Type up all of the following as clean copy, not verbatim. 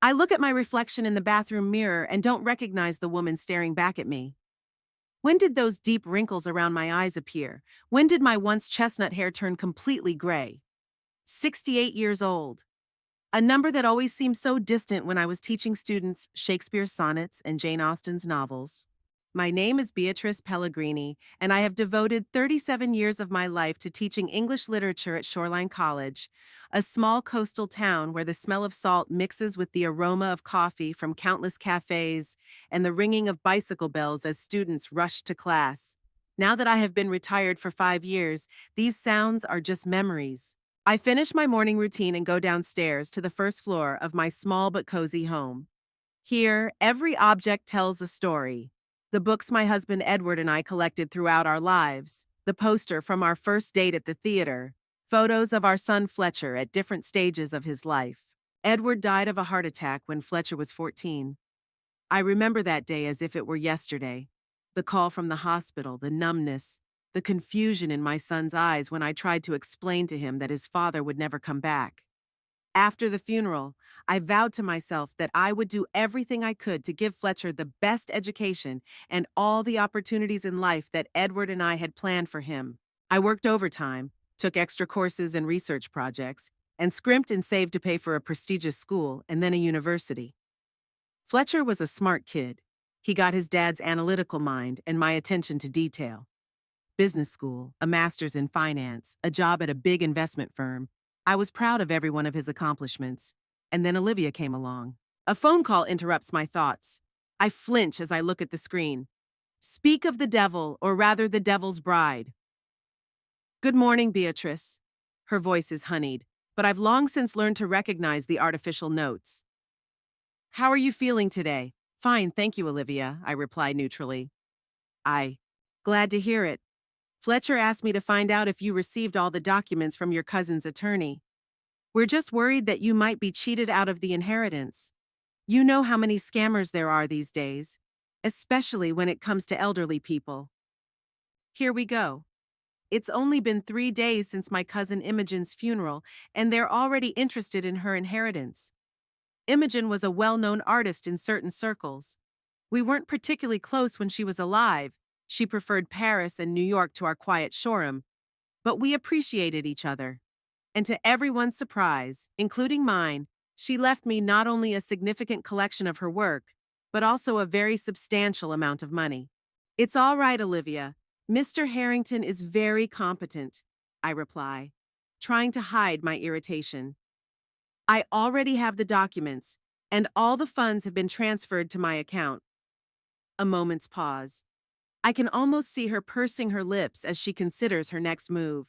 I look at my reflection in the bathroom mirror and don't recognize the woman staring back at me. When did those deep wrinkles around my eyes appear? When did my once chestnut hair turn completely gray? 68 years old. A number that always seemed so distant when I was teaching students Shakespeare's sonnets and Jane Austen's novels. My name is Beatrice Pellegrini, and I have devoted 37 years of my life to teaching English literature at Shoreline College, a small coastal town where the smell of salt mixes with the aroma of coffee from countless cafes and the ringing of bicycle bells as students rush to class. Now that I have been retired for 5 years, these sounds are just memories. I finish my morning routine and go downstairs to the first floor of my small but cozy home. Here, every object tells a story. The books my husband Edward and I collected throughout our lives, the poster from our first date at the theater, photos of our son Fletcher at different stages of his life. Edward died of a heart attack when Fletcher was 14. I remember that day as if it were yesterday. The call from the hospital, the numbness, the confusion in my son's eyes when I tried to explain to him that his father would never come back. After the funeral, I vowed to myself that I would do everything I could to give Fletcher the best education and all the opportunities in life that Edward and I had planned for him. I worked overtime, took extra courses and research projects, and scrimped and saved to pay for a prestigious school and then a university. Fletcher was a smart kid. He got his dad's analytical mind and my attention to detail. Business school, a master's in finance, a job at a big investment firm. I was proud of every one of his accomplishments. And then Olivia came along. A phone call interrupts my thoughts. I flinch as I look at the screen. Speak of the devil, or rather the devil's bride. Good morning, Beatrice. Her voice is honeyed, but I've long since learned to recognize the artificial notes. How are you feeling today? Fine, thank you, Olivia, I reply neutrally. Glad to hear it. Fletcher asked me to find out if you received all the documents from your cousin's attorney. We're just worried that you might be cheated out of the inheritance. You know how many scammers there are these days, especially when it comes to elderly people. Here we go. It's only been 3 days since my cousin Imogen's funeral, and they're already interested in her inheritance. Imogen was a well-known artist in certain circles. We weren't particularly close when she was alive. She preferred Paris and New York to our quiet Shoreham, but we appreciated each other. And to everyone's surprise, including mine, she left me not only a significant collection of her work, but also a very substantial amount of money. It's all right, Olivia. Mr. Harrington is very competent, I reply, trying to hide my irritation. I already have the documents, and all the funds have been transferred to my account. A moment's pause. I can almost see her pursing her lips as she considers her next move.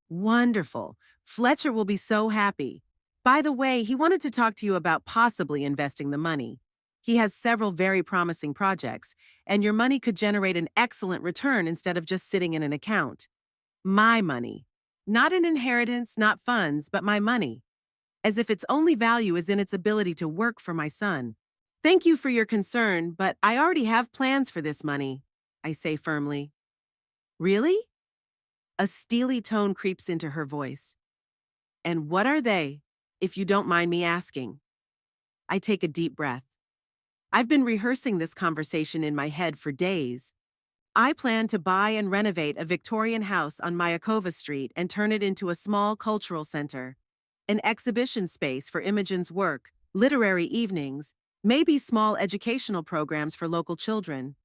Wonderful. Fletcher will be so happy. By the way, he wanted to talk to you about possibly investing the money. He has several very promising projects, and your money could generate an excellent return instead of just sitting in an account. My money. Not an inheritance, not funds, but my money. As if its only value is in its ability to work for my son. Thank you for your concern, but I already have plans for this money, I say firmly. Really? A steely tone creeps into her voice. And what are they, if you don't mind me asking? I take a deep breath. I've been rehearsing this conversation in my head for days. I plan to buy and renovate a Victorian house on Mayakovsky Street and turn it into a small cultural center. An exhibition space for Imogen's work, literary evenings, maybe small educational programs for local children.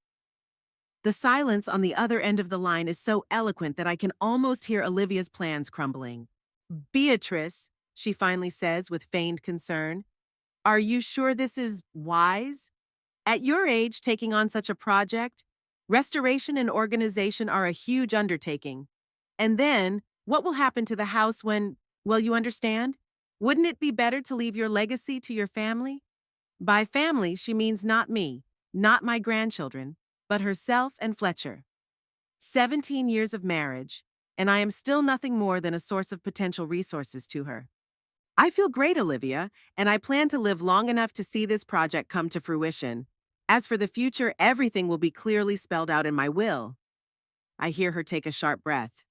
The silence on the other end of the line is so eloquent that I can almost hear Olivia's plans crumbling. Beatrice, she finally says with feigned concern, are you sure this is wise? At your age, taking on such a project, restoration and organization are a huge undertaking. And then, what will happen to the house when, well, you understand? Wouldn't it be better to leave your legacy to your family? By family, she means not me, not my grandchildren, but herself and Fletcher. 17 years of marriage, and I am still nothing more than a source of potential resources to her. I feel great, Olivia, and I plan to live long enough to see this project come to fruition. As for the future, everything will be clearly spelled out in my will. I hear her take a sharp breath.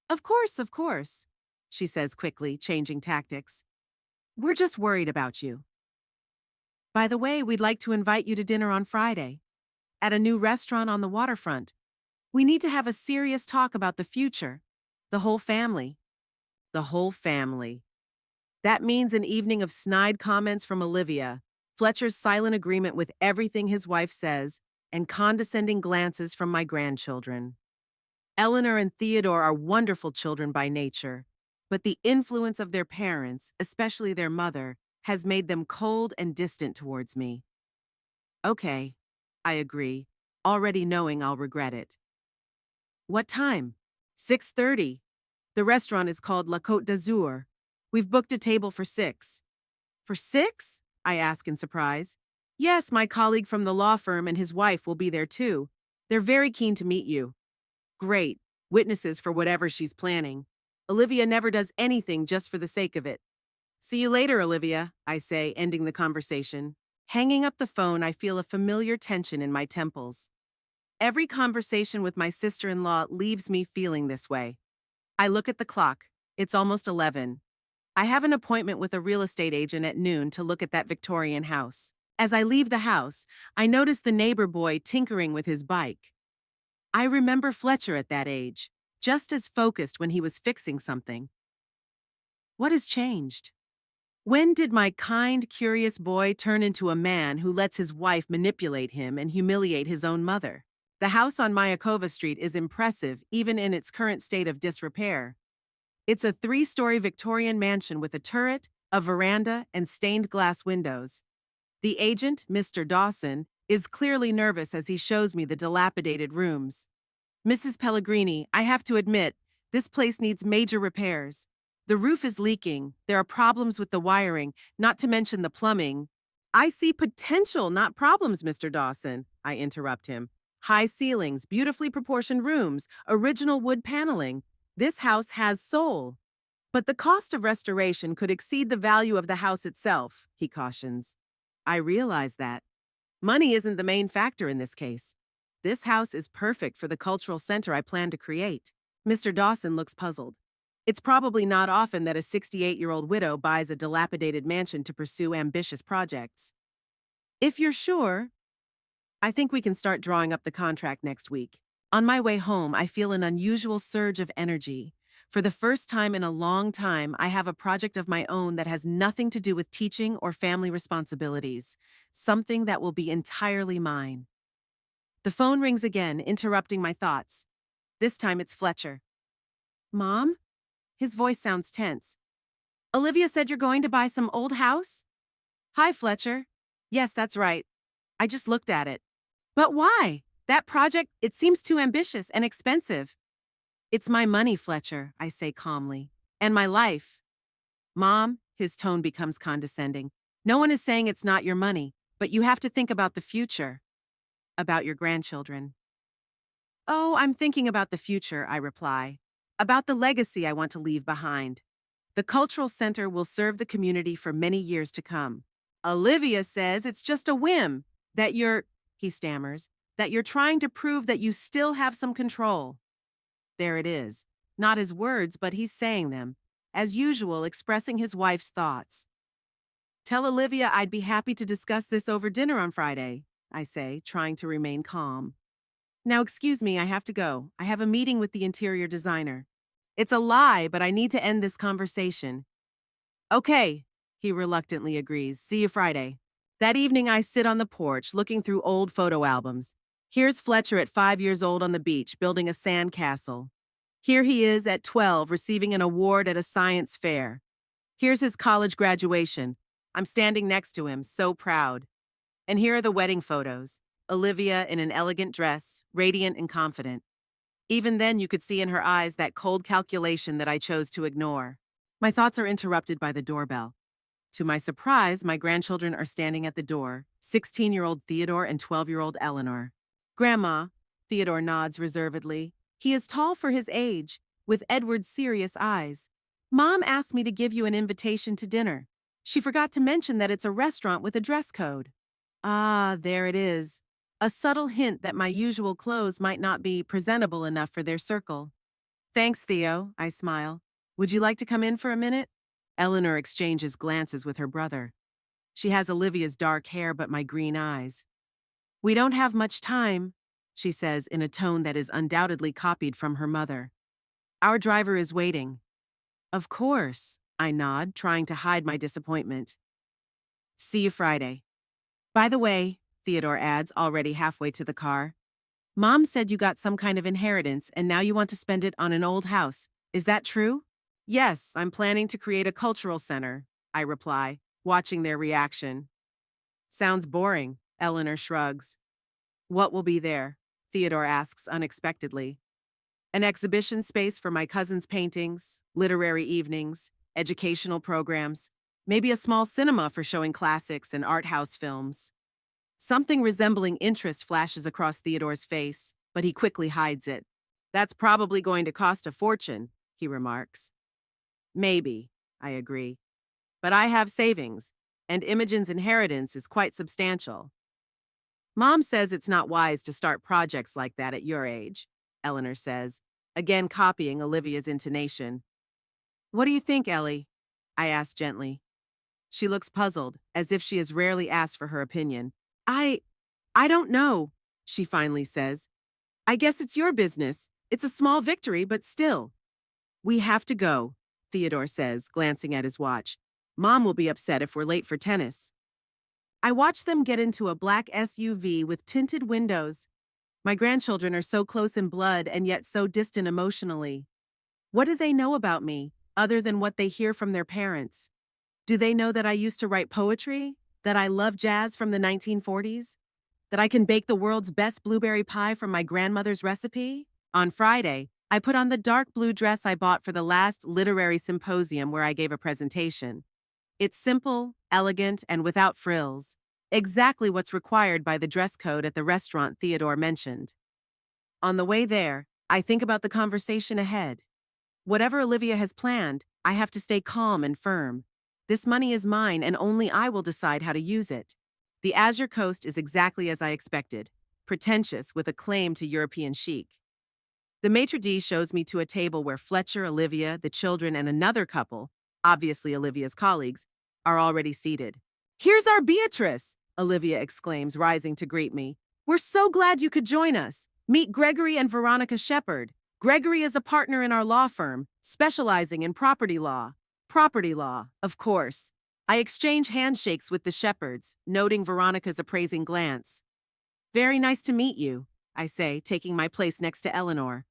Of course, she says quickly, changing tactics. We're just worried about you. By the way, we'd like to invite you to dinner on Friday at a new restaurant on the waterfront. We need to have a serious talk about the future. The whole family. The whole family. That means an evening of snide comments from Olivia, Fletcher's silent agreement with everything his wife says, and condescending glances from my grandchildren. Eleanor and Theodore are wonderful children by nature, but the influence of their parents, especially their mother, has made them cold and distant towards me. Okay, I agree, already knowing I'll regret it. What time? 6:30. The restaurant is called La Côte d'Azur. We've booked a table for 6. For 6? I ask in surprise. Yes, my colleague from the law firm and his wife will be there too. They're very keen to meet you. Great. Witnesses for whatever she's planning. Olivia never does anything just for the sake of it. See you later, Olivia, I say, ending the conversation. Hanging up the phone, I feel a familiar tension in my temples. Every conversation with my sister-in-law leaves me feeling this way. I look at the clock. It's almost 11. I have an appointment with a real estate agent at noon to look at that Victorian house. As I leave the house, I notice the neighbor boy tinkering with his bike. I remember Fletcher at that age, just as focused when he was fixing something. What has changed? When did my kind, curious boy turn into a man who lets his wife manipulate him and humiliate his own mother? The house on Mayakovsky Street is impressive even in its current state of disrepair. It's a 3-story Victorian mansion with a turret, a veranda, and stained glass windows. The agent, Mr. Dawson, is clearly nervous as he shows me the dilapidated rooms. Mrs. Pellegrini, I have to admit, this place needs major repairs. The roof is leaking, there are problems with the wiring, not to mention the plumbing. I see potential, not problems, Mr. Dawson, I interrupt him. High ceilings, beautifully proportioned rooms, original wood paneling. This house has soul. But the cost of restoration could exceed the value of the house itself, he cautions. I realize that. Money isn't the main factor in this case. This house is perfect for the cultural center I plan to create. Mr. Dawson looks puzzled. It's probably not often that a 68-year-old widow buys a dilapidated mansion to pursue ambitious projects. If you're sure, I think we can start drawing up the contract next week. On my way home, I feel an unusual surge of energy. For the first time in a long time, I have a project of my own that has nothing to do with teaching or family responsibilities, something that will be entirely mine. The phone rings again, interrupting my thoughts. This time it's Fletcher. Mom? His voice sounds tense. Olivia said you're going to buy some old house? Hi, Fletcher. Yes, that's right. I just looked at it. But why? That project, it seems too ambitious and expensive. It's my money, Fletcher, I say calmly. And my life. Mom, his tone becomes condescending. No one is saying it's not your money, but you have to think about the future. About your grandchildren. Oh, I'm thinking about the future, I reply. About the legacy I want to leave behind. The cultural center will serve the community for many years to come. Olivia says it's just a whim, that he stammers, that you're trying to prove that you still have some control. There it is. Not his words, but he's saying them. As usual, expressing his wife's thoughts. Tell Olivia I'd be happy to discuss this over dinner on Friday, I say, trying to remain calm. Now excuse me, I have to go. I have a meeting with the interior designer. It's a lie, but I need to end this conversation. Okay, he reluctantly agrees. See you Friday. That evening I sit on the porch, looking through old photo albums. Here's Fletcher at 5 years old on the beach, building a sand castle. Here he is at 12, receiving an award at a science fair. Here's his college graduation. I'm standing next to him, so proud. And here are the wedding photos. Olivia in an elegant dress, radiant and confident. Even then you could see in her eyes that cold calculation that I chose to ignore. My thoughts are interrupted by the doorbell. To my surprise, my grandchildren are standing at the door, 16-year-old Theodore and 12-year-old Eleanor. Grandma, Theodore nods reservedly. He is tall for his age, with Edward's serious eyes. Mom asked me to give you an invitation to dinner. She forgot to mention that it's a restaurant with a dress code. Ah, there it is. A subtle hint that my usual clothes might not be presentable enough for their circle. Thanks, Theo, I smile. Would you like to come in for a minute? Eleanor exchanges glances with her brother. She has Olivia's dark hair but my green eyes. We don't have much time, she says in a tone that is undoubtedly copied from her mother. Our driver is waiting. Of course, I nod, trying to hide my disappointment. See you Friday. By the way, Theodore adds, already halfway to the car, Mom said you got some kind of inheritance and now you want to spend it on an old house. Is that true? Yes, I'm planning to create a cultural center, I reply, watching their reaction. Sounds boring, Eleanor shrugs. What will be there? Theodore asks unexpectedly. An exhibition space for my cousin's paintings, literary evenings, educational programs, maybe a small cinema for showing classics and art house films. Something resembling interest flashes across Theodore's face, but he quickly hides it. That's probably going to cost a fortune, he remarks. Maybe, I agree. But I have savings, and Imogen's inheritance is quite substantial. Mom says it's not wise to start projects like that at your age, Eleanor says, again copying Olivia's intonation. What do you think, Ellie? I ask gently. She looks puzzled, as if she has rarely asked for her opinion. I don't know, she finally says. I guess it's your business. It's a small victory, but still. We have to go, Theodore says, glancing at his watch. Mom will be upset if we're late for tennis. I watch them get into a black SUV with tinted windows. My grandchildren are so close in blood and yet so distant emotionally. What do they know about me, other than what they hear from their parents? Do they know that I used to write poetry? That I love jazz from the 1940s? That I can bake the world's best blueberry pie from my grandmother's recipe? On Friday, I put on the dark blue dress I bought for the last literary symposium where I gave a presentation. It's simple, elegant, and without frills. Exactly what's required by the dress code at the restaurant Theodore mentioned. On the way there, I think about the conversation ahead. Whatever Olivia has planned, I have to stay calm and firm. This money is mine and only I will decide how to use it. The Azure Coast is exactly as I expected, pretentious with a claim to European chic. The maitre d' shows me to a table where Fletcher, Olivia, the children, and another couple, obviously Olivia's colleagues, are already seated. Here's our Beatrice, Olivia exclaims, rising to greet me. We're so glad you could join us. Meet Gregory and Veronica Shepard. Gregory is a partner in our law firm, specializing in property law. Property law, of course. I exchange handshakes with the Shepards, noting Veronica's appraising glance. Very nice to meet you, I say, taking my place next to Eleanor.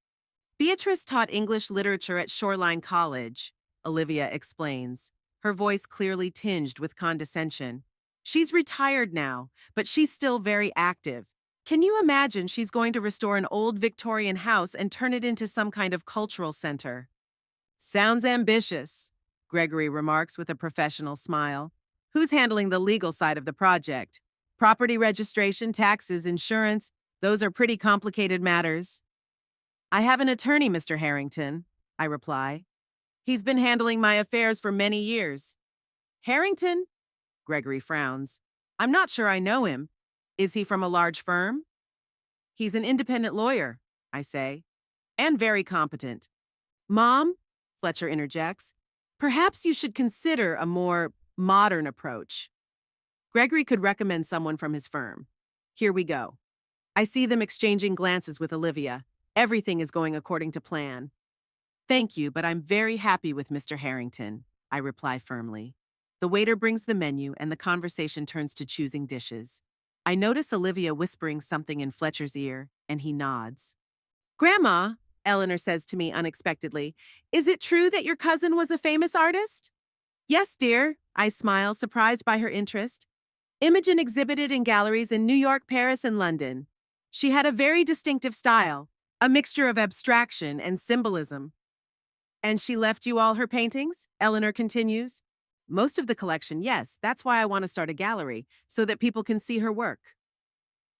Beatrice taught English literature at Shoreline College, Olivia explains, her voice clearly tinged with condescension. She's retired now, but she's still very active. Can you imagine she's going to restore an old Victorian house and turn it into some kind of cultural center? Sounds ambitious, Gregory remarks with a professional smile. Who's handling the legal side of the project? Property registration, taxes, insurance, those are pretty complicated matters. I have an attorney, Mr. Harrington, I reply. He's been handling my affairs for many years. Harrington? Gregory frowns. I'm not sure I know him. Is he from a large firm? He's an independent lawyer, I say, and very competent. Mom, Fletcher interjects, perhaps you should consider a more modern approach. Gregory could recommend someone from his firm. Here we go. I see them exchanging glances with Olivia. Everything is going according to plan. Thank you, but I'm very happy with Mr. Harrington, I reply firmly. The waiter brings the menu and the conversation turns to choosing dishes. I notice Olivia whispering something in Fletcher's ear, and he nods. Grandma, Eleanor says to me unexpectedly, is it true that your cousin was a famous artist? Yes, dear, I smile, surprised by her interest. Imogen exhibited in galleries in New York, Paris, and London. She had a very distinctive style, a mixture of abstraction and symbolism. And she left you all her paintings? Eleanor continues. Most of the collection, yes. That's why I want to start a gallery, so that people can see her work.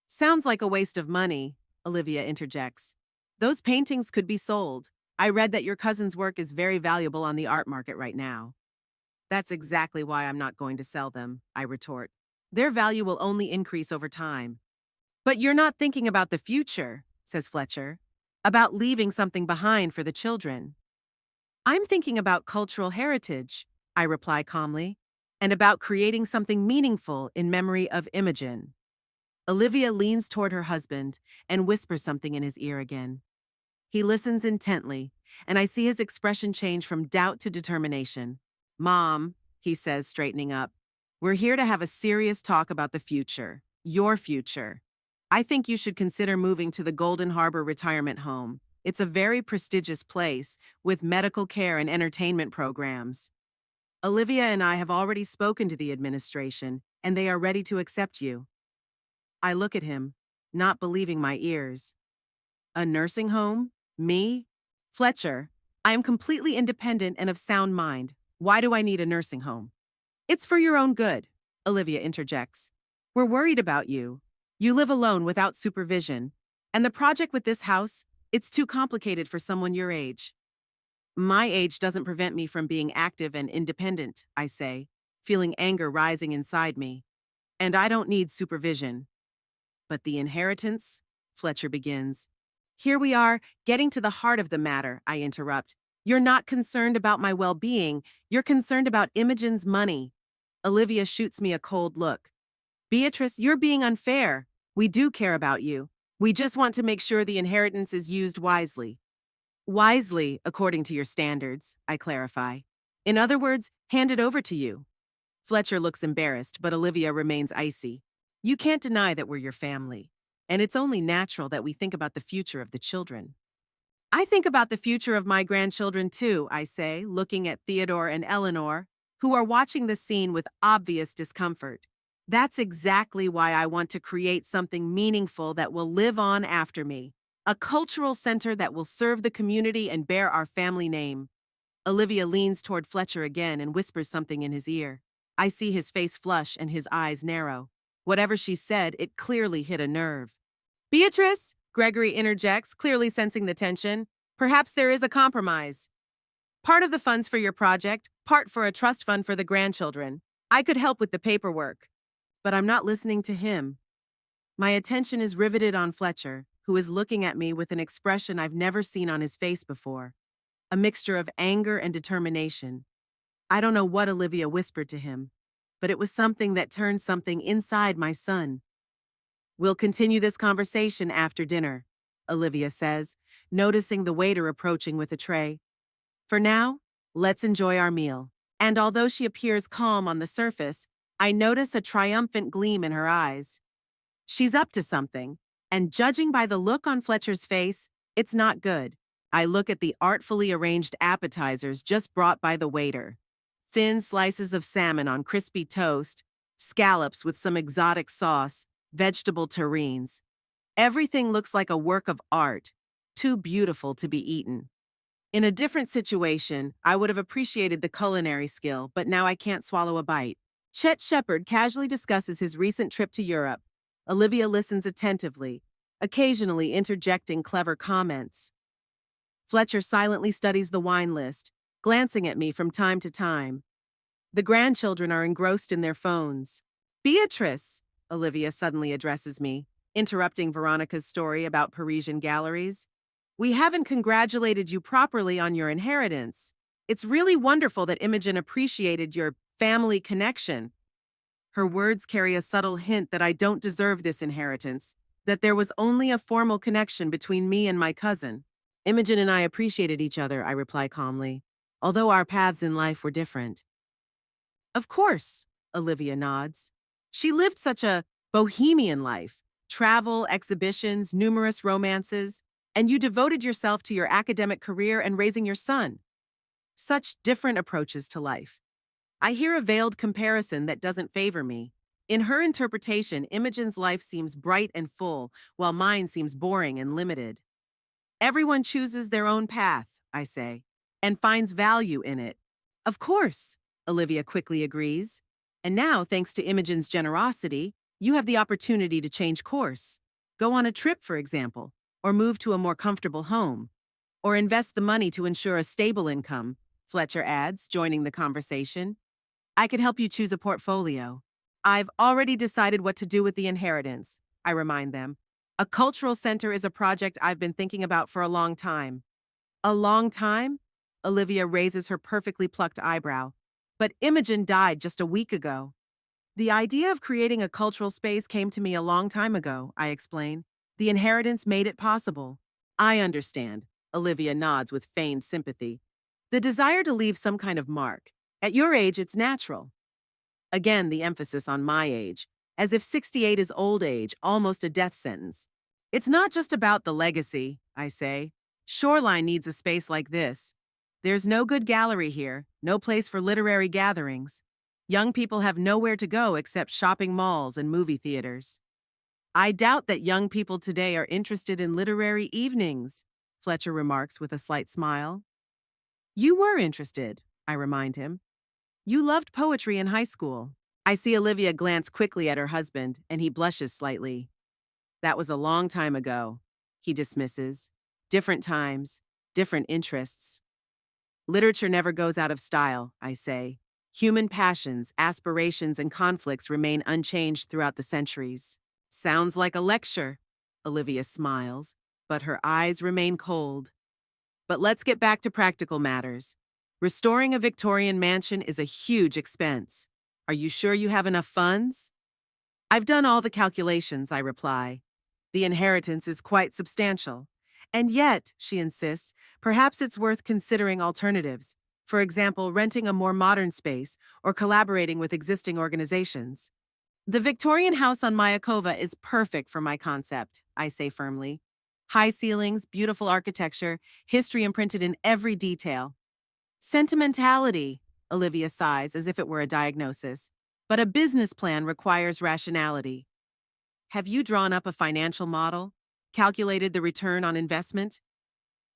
Sounds like a waste of money, Olivia interjects. Those paintings could be sold. I read that your cousin's work is very valuable on the art market right now. That's exactly why I'm not going to sell them, I retort. Their value will only increase over time. But you're not thinking about the future, says Fletcher. About leaving something behind for the children. I'm thinking about cultural heritage, I reply calmly. and about creating something meaningful in memory of Imogen. Olivia leans toward her husband and whispers something in his ear again. He listens intently, and I see his expression change from doubt to determination. Mom, he says, straightening up, we're here to have a serious talk about the future, your future. I think you should consider moving to the Golden Harbor Retirement Home. It's a very prestigious place with medical care and entertainment programs. Olivia and I have already spoken to the administration, and they are ready to accept you. I look at him, not believing my ears. A nursing home? Me? Fletcher, I am completely independent and of sound mind. Why do I need a nursing home? It's for your own good, Olivia interjects. We're worried about you. You live alone without supervision. And the project with this house, it's too complicated for someone your age. My age doesn't prevent me from being active and independent, I say, feeling anger rising inside me. And I don't need supervision. But the inheritance? Fletcher begins. Here we are, getting to the heart of the matter, I interrupt. You're not concerned about my well-being, you're concerned about Imogen's money. Olivia shoots me a cold look. Beatrice, you're being unfair. We do care about you. We just want to make sure the inheritance is used wisely. Wisely, according to your standards, I clarify. In other words, hand it over to you. Fletcher looks embarrassed, but Olivia remains icy. You can't deny that we're your family, and it's only natural that we think about the future of the children. I think about the future of my grandchildren too, I say, looking at Theodore and Eleanor, who are watching the scene with obvious discomfort. That's exactly why I want to create something meaningful that will live on after me. A cultural center that will serve the community and bear our family name. Olivia leans toward Fletcher again and whispers something in his ear. I see his face flush and his eyes narrow. Whatever she said, it clearly hit a nerve. Beatrice, Gregory interjects, clearly sensing the tension. Perhaps there is a compromise. Part of the funds for your project, part for a trust fund for the grandchildren. I could help with the paperwork. But I'm not listening to him. My attention is riveted on Fletcher, who is looking at me with an expression I've never seen on his face before. A mixture of anger and determination. I don't know what Olivia whispered to him, but it was something that turned something inside my son. We'll continue this conversation after dinner, Olivia says, noticing the waiter approaching with a tray. For now, let's enjoy our meal. And although she appears calm on the surface, I notice a triumphant gleam in her eyes. She's up to something, and judging by the look on Fletcher's face, it's not good. I look at the artfully arranged appetizers just brought by the waiter. Thin slices of salmon on crispy toast, scallops with some exotic sauce, vegetable terrines. Everything looks like a work of art, too beautiful to be eaten. In a different situation, I would have appreciated the culinary skill, but now I can't swallow a bite. Chet Shepard casually discusses his recent trip to Europe. Olivia listens attentively, occasionally interjecting clever comments. Fletcher silently studies the wine list, glancing at me from time to time. The grandchildren are engrossed in their phones. Beatrice, Olivia suddenly addresses me, interrupting Veronica's story about Parisian galleries. We haven't congratulated you properly on your inheritance. It's really wonderful that Imogen appreciated your family connection. Her words carry a subtle hint that I don't deserve this inheritance, that there was only a formal connection between me and my cousin. Imogen and I appreciated each other, I reply calmly, although our paths in life were different. Of course, Olivia nods. She lived such a bohemian life, travel, exhibitions, numerous romances, and you devoted yourself to your academic career and raising your son. Such different approaches to life. I hear a veiled comparison that doesn't favor me. In her interpretation, Imogen's life seems bright and full, while mine seems boring and limited. Everyone chooses their own path, I say, and finds value in it. Of course, Olivia quickly agrees. And now, thanks to Imogen's generosity, you have the opportunity to change course. Go on a trip, for example, or move to a more comfortable home, or invest the money to ensure a stable income, Fletcher adds, joining the conversation. I could help you choose a portfolio. I've already decided what to do with the inheritance, I remind them. A cultural center is a project I've been thinking about for a long time. A long time? Olivia raises her perfectly plucked eyebrow. but Imogen died just a week ago. The idea of creating a cultural space came to me a long time ago, I explain. The inheritance made it possible. I understand, Olivia nods with feigned sympathy. The desire to leave some kind of mark. At your age, it's natural. Again, the emphasis on my age, as if 68 is old age, almost a death sentence. It's not just about the legacy, I say. Shoreline needs a space like this. There's no good gallery here, no place for literary gatherings. Young people have nowhere to go except shopping malls and movie theaters. I doubt that young people today are interested in literary evenings, Fletcher remarks with a slight smile. You were interested, I remind him. You loved poetry in high school. I see Olivia glance quickly at her husband, and he blushes slightly. That was a long time ago, he dismisses. Different times, different interests. Literature never goes out of style, I say. Human passions, aspirations, and conflicts remain unchanged throughout the centuries. Sounds like a lecture, Olivia smiles, but her eyes remain cold. But let's get back to practical matters. Restoring a Victorian mansion is a huge expense. Are you sure you have enough funds? I've done all the calculations, I reply. The inheritance is quite substantial. And yet, she insists, perhaps it's worth considering alternatives. For example, renting a more modern space or collaborating with existing organizations. The Victorian house on Mayakovsky is perfect for my concept, I say firmly. High ceilings, beautiful architecture, history imprinted in every detail. Sentimentality, Olivia sighs as if it were a diagnosis. But a business plan requires rationality. Have you drawn up a financial model? Calculated the return on investment?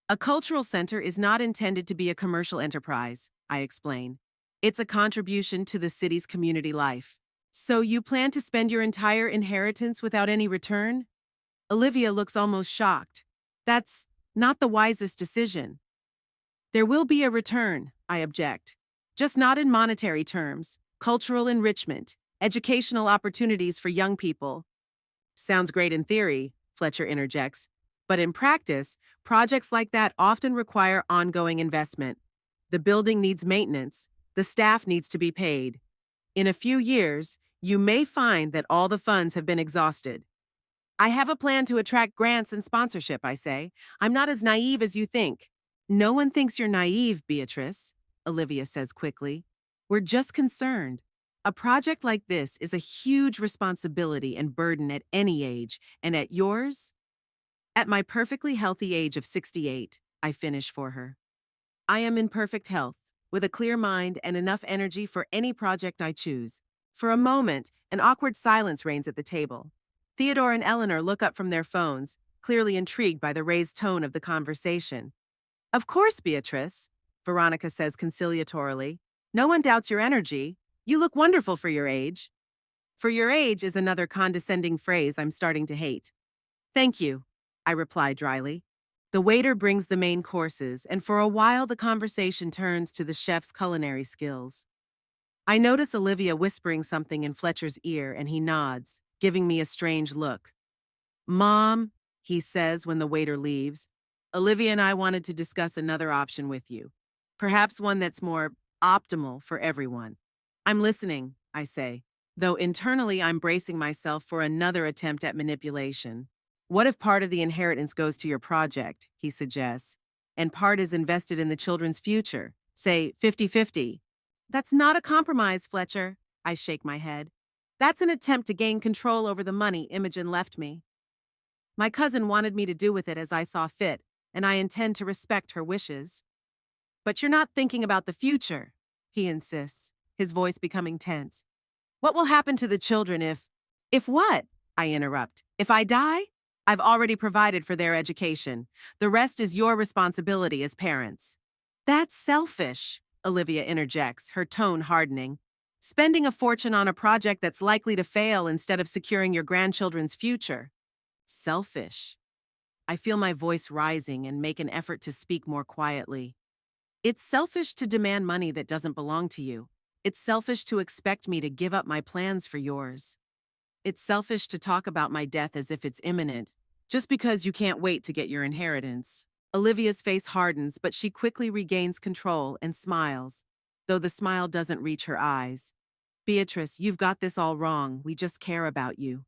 A cultural center is not intended to be a commercial enterprise, I explain. It's a contribution to the city's community life. So you plan to spend your entire inheritance without any return? Olivia looks almost shocked. That's not the wisest decision. There will be a return, I object. Just not in monetary terms. Cultural enrichment, educational opportunities for young people. Sounds great in theory, Fletcher interjects. But in practice, projects like that often require ongoing investment. The building needs maintenance. The staff needs to be paid. In a few years, you may find that all the funds have been exhausted. I have a plan to attract grants and sponsorship, I say. I'm not as naive as you think. No one thinks you're naive, Beatrice, Olivia says quickly. We're just concerned. A project like this is a huge responsibility and burden at any age, and at yours? At my perfectly healthy age of 68, I finish for her. I am in perfect health, with a clear mind and enough energy for any project I choose. For a moment, an awkward silence reigns at the table. Theodore and Eleanor look up from their phones, clearly intrigued by the raised tone of the conversation. Of course, Beatrice, Veronica says conciliatorily. No one doubts your energy. You look wonderful for your age. For your age is another condescending phrase I'm starting to hate. Thank you, I reply dryly. The waiter brings the main courses, and for a while the conversation turns to the chef's culinary skills. I notice Olivia whispering something in Fletcher's ear, and he nods, giving me a strange look. Mom, he says when the waiter leaves, Olivia and I wanted to discuss another option with you. Perhaps one that's more optimal for everyone. I'm listening, I say, though internally I'm bracing myself for another attempt at manipulation. What if part of the inheritance goes to your project, he suggests, and part is invested in the children's future, say 50-50? That's not a compromise, Fletcher, I shake my head. That's an attempt to gain control over the money Imogen left me. My cousin wanted me to do with it as I saw fit, and I intend to respect her wishes. But you're not thinking about the future, he insists, his voice becoming tense. What will happen to the children if… If what? I interrupt. If I die? I've already provided for their education. The rest is your responsibility as parents. That's selfish, Olivia interjects, her tone hardening. Spending a fortune on a project that's likely to fail instead of securing your grandchildren's future. Selfish. I feel my voice rising and make an effort to speak more quietly. It's selfish to demand money that doesn't belong to you. It's selfish to expect me to give up my plans for yours. It's selfish to talk about my death as if it's imminent, just because you can't wait to get your inheritance. Olivia's face hardens, but she quickly regains control and smiles. though the smile doesn't reach her eyes. Beatrice, you've got this all wrong. We just care about you.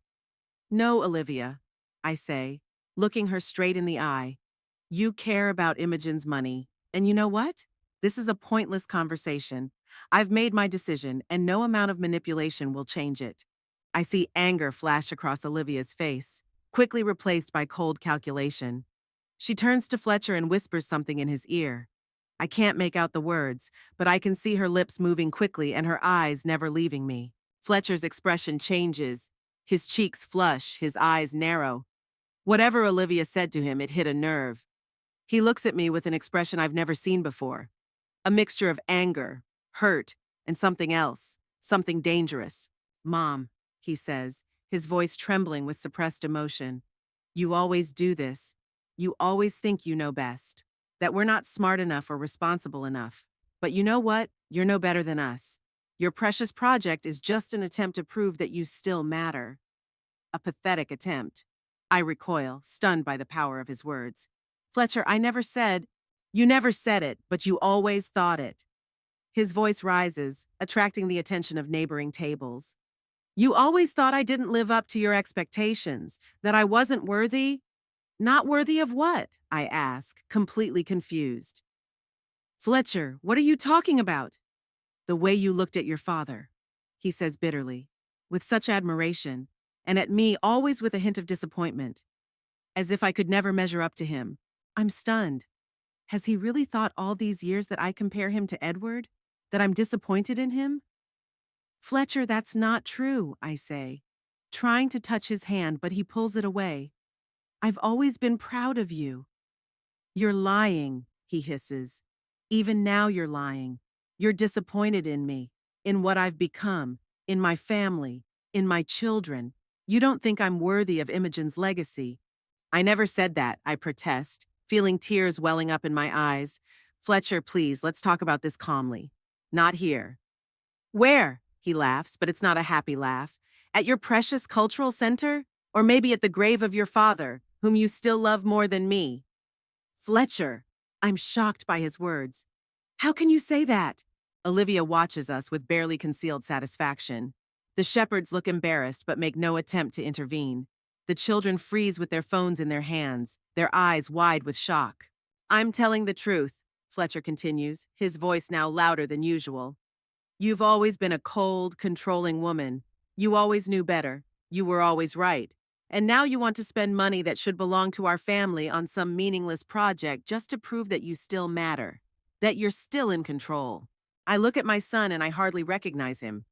No, Olivia, I say, looking her straight in the eye. You care about Imogen's money. And you know what? This is a pointless conversation. I've made my decision, and no amount of manipulation will change it. I see anger flash across Olivia's face, quickly replaced by cold calculation. She turns to Fletcher and whispers something in his ear. I can't make out the words, but I can see her lips moving quickly and her eyes never leaving me. Fletcher's expression changes. His cheeks flush, his eyes narrow. Whatever Olivia said to him, it hit a nerve. He looks at me with an expression I've never seen before. A mixture of anger, hurt, and something else, something dangerous. Mom, he says, his voice trembling with suppressed emotion. You always do this. You always think you know best. That we're not smart enough or responsible enough. But you know what? You're no better than us. Your precious project is just an attempt to prove that you still matter. A pathetic attempt. I recoil, stunned by the power of his words. Fletcher, I never said. You never said it, but you always thought it. His voice rises, attracting the attention of neighboring tables. You always thought I didn't live up to your expectations, that I wasn't worthy? Not worthy of what? I ask, completely confused. Fletcher, what are you talking about? The way you looked at your father, he says bitterly, with such admiration, and at me always with a hint of disappointment, as if I could never measure up to him. I'm stunned. Has he really thought all these years that I compare him to Edward? That I'm disappointed in him? Fletcher, that's not true, I say, trying to touch his hand, but he pulls it away. I've always been proud of you. You're lying, he hisses. Even now you're lying. You're disappointed in me, in what I've become, in my family, in my children. You don't think I'm worthy of Imogen's legacy. I never said that, I protest, feeling tears welling up in my eyes. Fletcher, please, let's talk about this calmly. Not here. Where? He laughs, but it's not a happy laugh. At your precious cultural center? Or maybe at the grave of your father, whom you still love more than me? Fletcher! I'm shocked by his words. How can you say that? Olivia watches us with barely concealed satisfaction. The shepherds look embarrassed but make no attempt to intervene. The children freeze with their phones in their hands, their eyes wide with shock. I'm telling the truth, Fletcher continues, his voice now louder than usual. You've always been a cold, controlling woman. You always knew better. You were always right. And now you want to spend money that should belong to our family on some meaningless project just to prove that you still matter, that you're still in control. I look at my son and I hardly recognize him.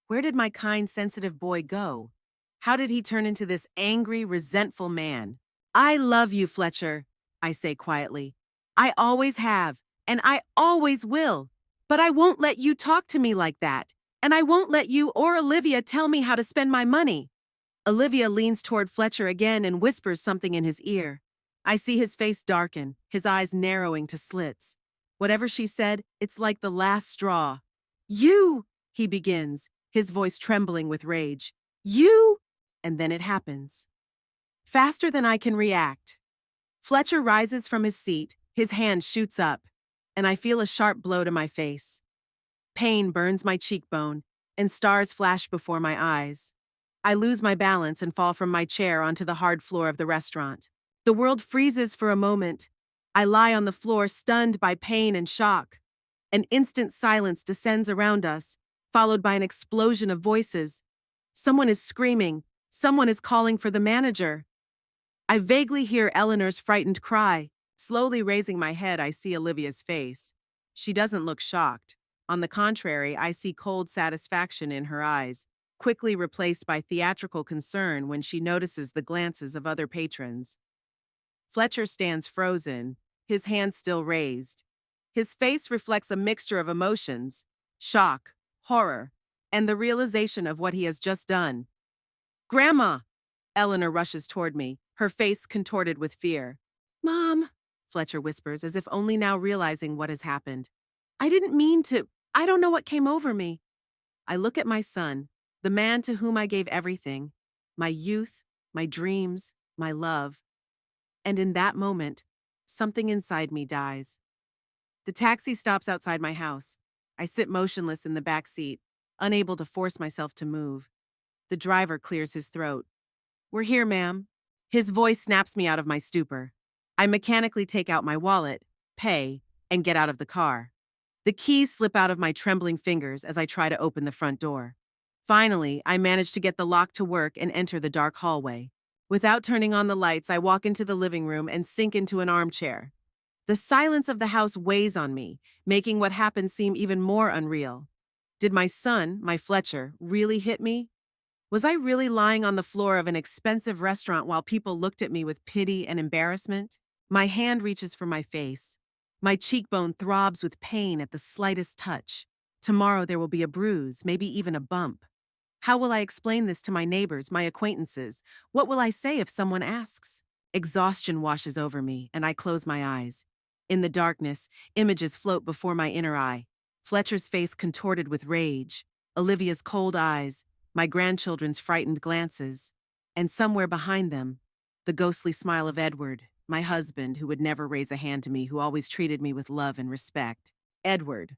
Where did my kind, sensitive boy go? How did he turn into this angry, resentful man? I love you, Fletcher, I say quietly. I always have, and I always will. But I won't let you talk to me like that, and I won't let you or Olivia tell me how to spend my money. Olivia leans toward Fletcher again and whispers something in his ear. I see his face darken, his eyes narrowing to slits. Whatever she said, it's like the last straw. You, he begins, his voice trembling with rage. You? And then it happens. Faster than I can react. Fletcher rises from his seat, his hand shoots up, and I feel a sharp blow to my face. Pain burns my cheekbone, and stars flash before my eyes. I lose my balance and fall from my chair onto the hard floor of the restaurant. The world freezes for a moment. I lie on the floor, stunned by pain and shock. An instant silence descends around us, followed by an explosion of voices. Someone is screaming. Someone is calling for the manager. I vaguely hear Eleanor's frightened cry. Slowly raising my head, I see Olivia's face. She doesn't look shocked. On the contrary, I see cold satisfaction in her eyes, quickly replaced by theatrical concern when she notices the glances of other patrons. Fletcher stands frozen, his hands still raised. His face reflects a mixture of emotions, shock, horror, and the realization of what he has just done. Grandma! Eleanor rushes toward me, her face contorted with fear. Mom, Fletcher whispers, as if only now realizing what has happened. I didn't mean to. I don't know what came over me. I look at my son, the man to whom I gave everything, my youth, my dreams, my love. And in that moment, something inside me dies. The taxi stops outside my house. I sit motionless in the back seat, unable to force myself to move. The driver clears his throat. "We're here, ma'am." His voice snaps me out of my stupor. I mechanically take out my wallet, pay, and get out of the car. The keys slip out of my trembling fingers as I try to open the front door. Finally, I manage to get the lock to work and enter the dark hallway. Without turning on the lights, I walk into the living room and sink into an armchair. The silence of the house weighs on me, making what happened seem even more unreal. Did my son, my Fletcher, really hit me? Was I really lying on the floor of an expensive restaurant while people looked at me with pity and embarrassment? My hand reaches for my face. My cheekbone throbs with pain at the slightest touch. Tomorrow there will be a bruise, maybe even a bump. How will I explain this to my neighbors, my acquaintances? What will I say if someone asks? Exhaustion washes over me, and I close my eyes. In the darkness, images float before my inner eye. Fletcher's face contorted with rage, Olivia's cold eyes, my grandchildren's frightened glances, and somewhere behind them, the ghostly smile of Edward, my husband who would never raise a hand to me, who always treated me with love and respect. Edward.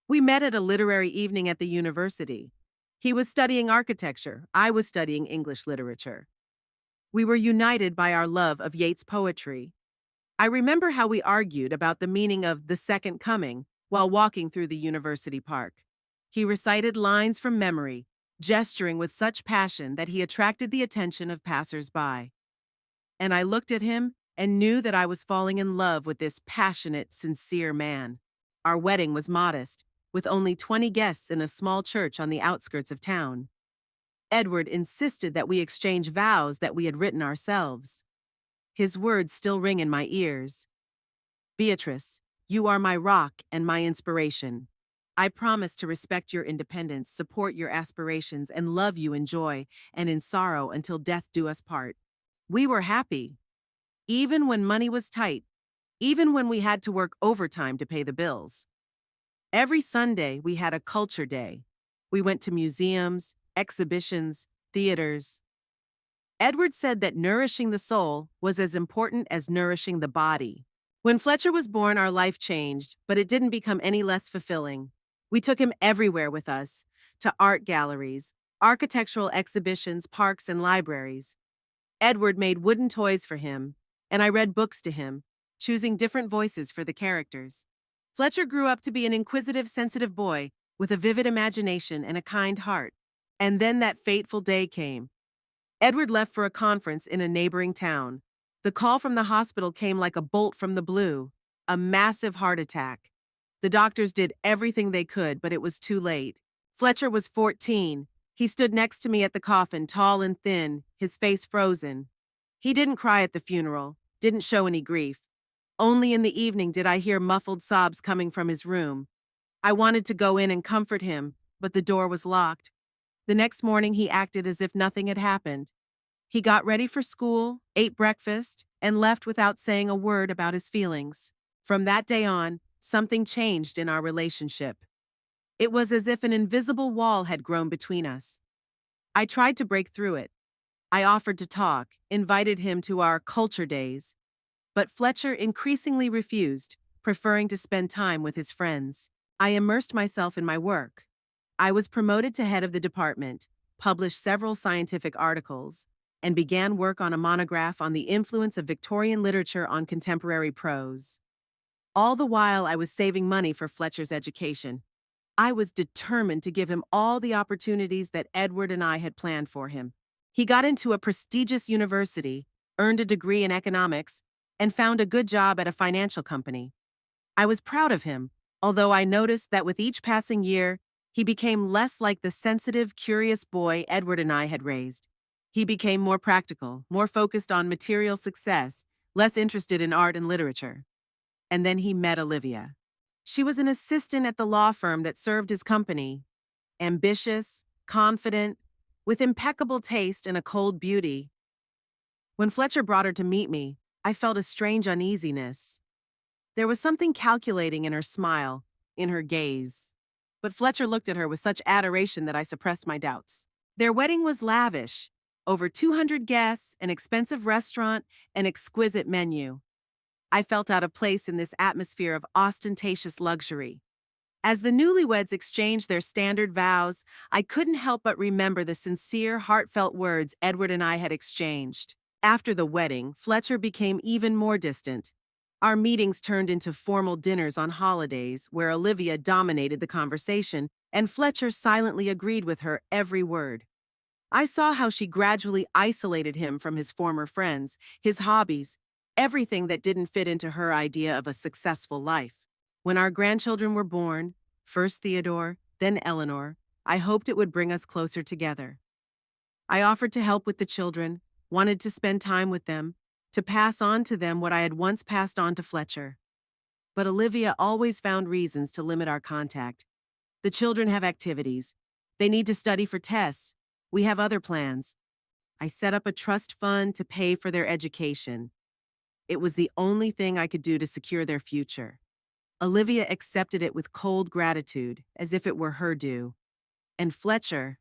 We met at a literary evening at the university. He was studying architecture. I was studying English literature. We were united by our love of Yeats' poetry. I remember how we argued about the meaning of the second coming while walking through the university park. He recited lines from memory, gesturing with such passion that he attracted the attention of passers-by. And I looked at him and knew that I was falling in love with this passionate, sincere man. Our wedding was modest, with only 20 guests in a small church on the outskirts of town. Edward insisted that we exchange vows that we had written ourselves. His words still ring in my ears. "Beatrice, you are my rock and my inspiration. I promise to respect your independence, support your aspirations, and love you in joy and in sorrow until death do us part." We were happy, even when money was tight, even when we had to work overtime to pay the bills. Every Sunday, we had a culture day. We went to museums, exhibitions, theaters. Edward said that nourishing the soul was as important as nourishing the body. When Fletcher was born, our life changed, but it didn't become any less fulfilling. We took him everywhere with us, to art galleries, architectural exhibitions, parks, and libraries. Edward made wooden toys for him, and I read books to him, choosing different voices for the characters. Fletcher grew up to be an inquisitive, sensitive boy with a vivid imagination and a kind heart. And then that fateful day came. Edward left for a conference in a neighboring town. The call from the hospital came like a bolt from the blue, a massive heart attack. The doctors did everything they could, but it was too late. Fletcher was 14. He stood next to me at the coffin, tall and thin, his face frozen. He didn't cry at the funeral, didn't show any grief. Only in the evening did I hear muffled sobs coming from his room. I wanted to go in and comfort him, but the door was locked. The next morning he acted as if nothing had happened. He got ready for school, ate breakfast, and left without saying a word about his feelings. From that day on, something changed in our relationship. It was as if an invisible wall had grown between us. I tried to break through it. I offered to talk, invited him to our culture days. But Fletcher increasingly refused, preferring to spend time with his friends. I immersed myself in my work. I was promoted to head of the department, published several scientific articles, and began work on a monograph on the influence of Victorian literature on contemporary prose. All the while, I was saving money for Fletcher's education. I was determined to give him all the opportunities that Edward and I had planned for him. He got into a prestigious university, earned a degree in economics, and found a good job at a financial company. I was proud of him, although I noticed that with each passing year, he became less like the sensitive, curious boy Edward and I had raised. He became more practical, more focused on material success, less interested in art and literature. And then he met Olivia. She was an assistant at the law firm that served his company. Ambitious, confident, with impeccable taste and a cold beauty. When Fletcher brought her to meet me, I felt a strange uneasiness. There was something calculating in her smile, in her gaze. But Fletcher looked at her with such adoration that I suppressed my doubts. Their wedding was lavish. Over 200 guests, an expensive restaurant, an exquisite menu. I felt out of place in this atmosphere of ostentatious luxury. As the newlyweds exchanged their standard vows, I couldn't help but remember the sincere, heartfelt words Edward and I had exchanged. After the wedding, Fletcher became even more distant. Our meetings turned into formal dinners on holidays where Olivia dominated the conversation and Fletcher silently agreed with her every word. I saw how she gradually isolated him from his former friends, his hobbies, everything that didn't fit into her idea of a successful life. When our grandchildren were born, first Theodore, then Eleanor, I hoped it would bring us closer together. I offered to help with the children, wanted to spend time with them, to pass on to them what I had once passed on to Fletcher. But Olivia always found reasons to limit our contact. The children have activities. They need to study for tests. We have other plans. I set up a trust fund to pay for their education. It was the only thing I could do to secure their future. Olivia accepted it with cold gratitude, as if it were her due. And Fletcher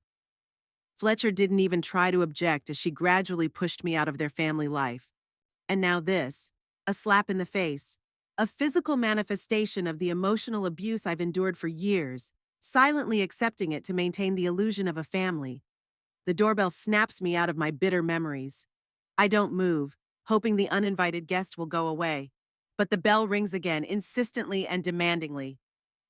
didn't even try to object as she gradually pushed me out of their family life. And now this, a slap in the face, a physical manifestation of the emotional abuse I've endured for years, silently accepting it to maintain the illusion of a family. The doorbell snaps me out of my bitter memories. I don't move, hoping the uninvited guest will go away. But the bell rings again, insistently and demandingly.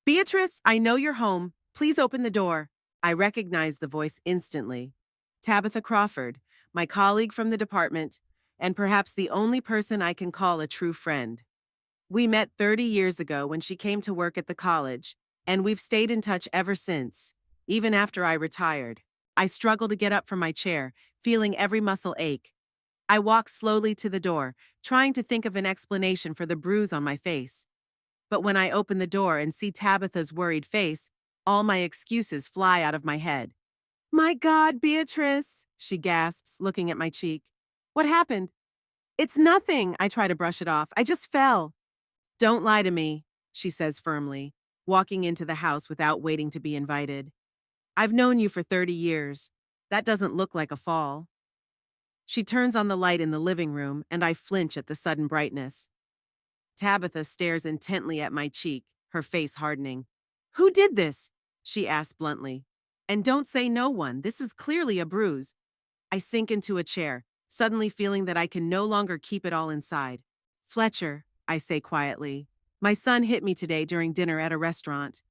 Beatrice, I know you're home. Please open the door. I recognize the voice instantly. Tabitha Crawford, my colleague from the department, and perhaps the only person I can call a true friend. We met 30 years ago when she came to work at the college, and we've stayed in touch ever since, even after I retired. I struggle to get up from my chair, feeling every muscle ache. I walk slowly to the door, trying to think of an explanation for the bruise on my face. But when I open the door and see Tabitha's worried face, all my excuses fly out of my head. My God, Beatrice, she gasps, looking at my cheek. What happened? It's nothing, I try to brush it off. I just fell. Don't lie to me, she says firmly, walking into the house without waiting to be invited. I've known you for 30 years. That doesn't look like a fall. She turns on the light in the living room, and I flinch at the sudden brightness. Tabitha stares intently at my cheek, her face hardening. Who did this? She asks bluntly. And don't say no one. This is clearly a bruise. I sink into a chair, suddenly feeling that I can no longer keep it all inside. Fletcher, I say quietly. My son hit me today during dinner at a restaurant.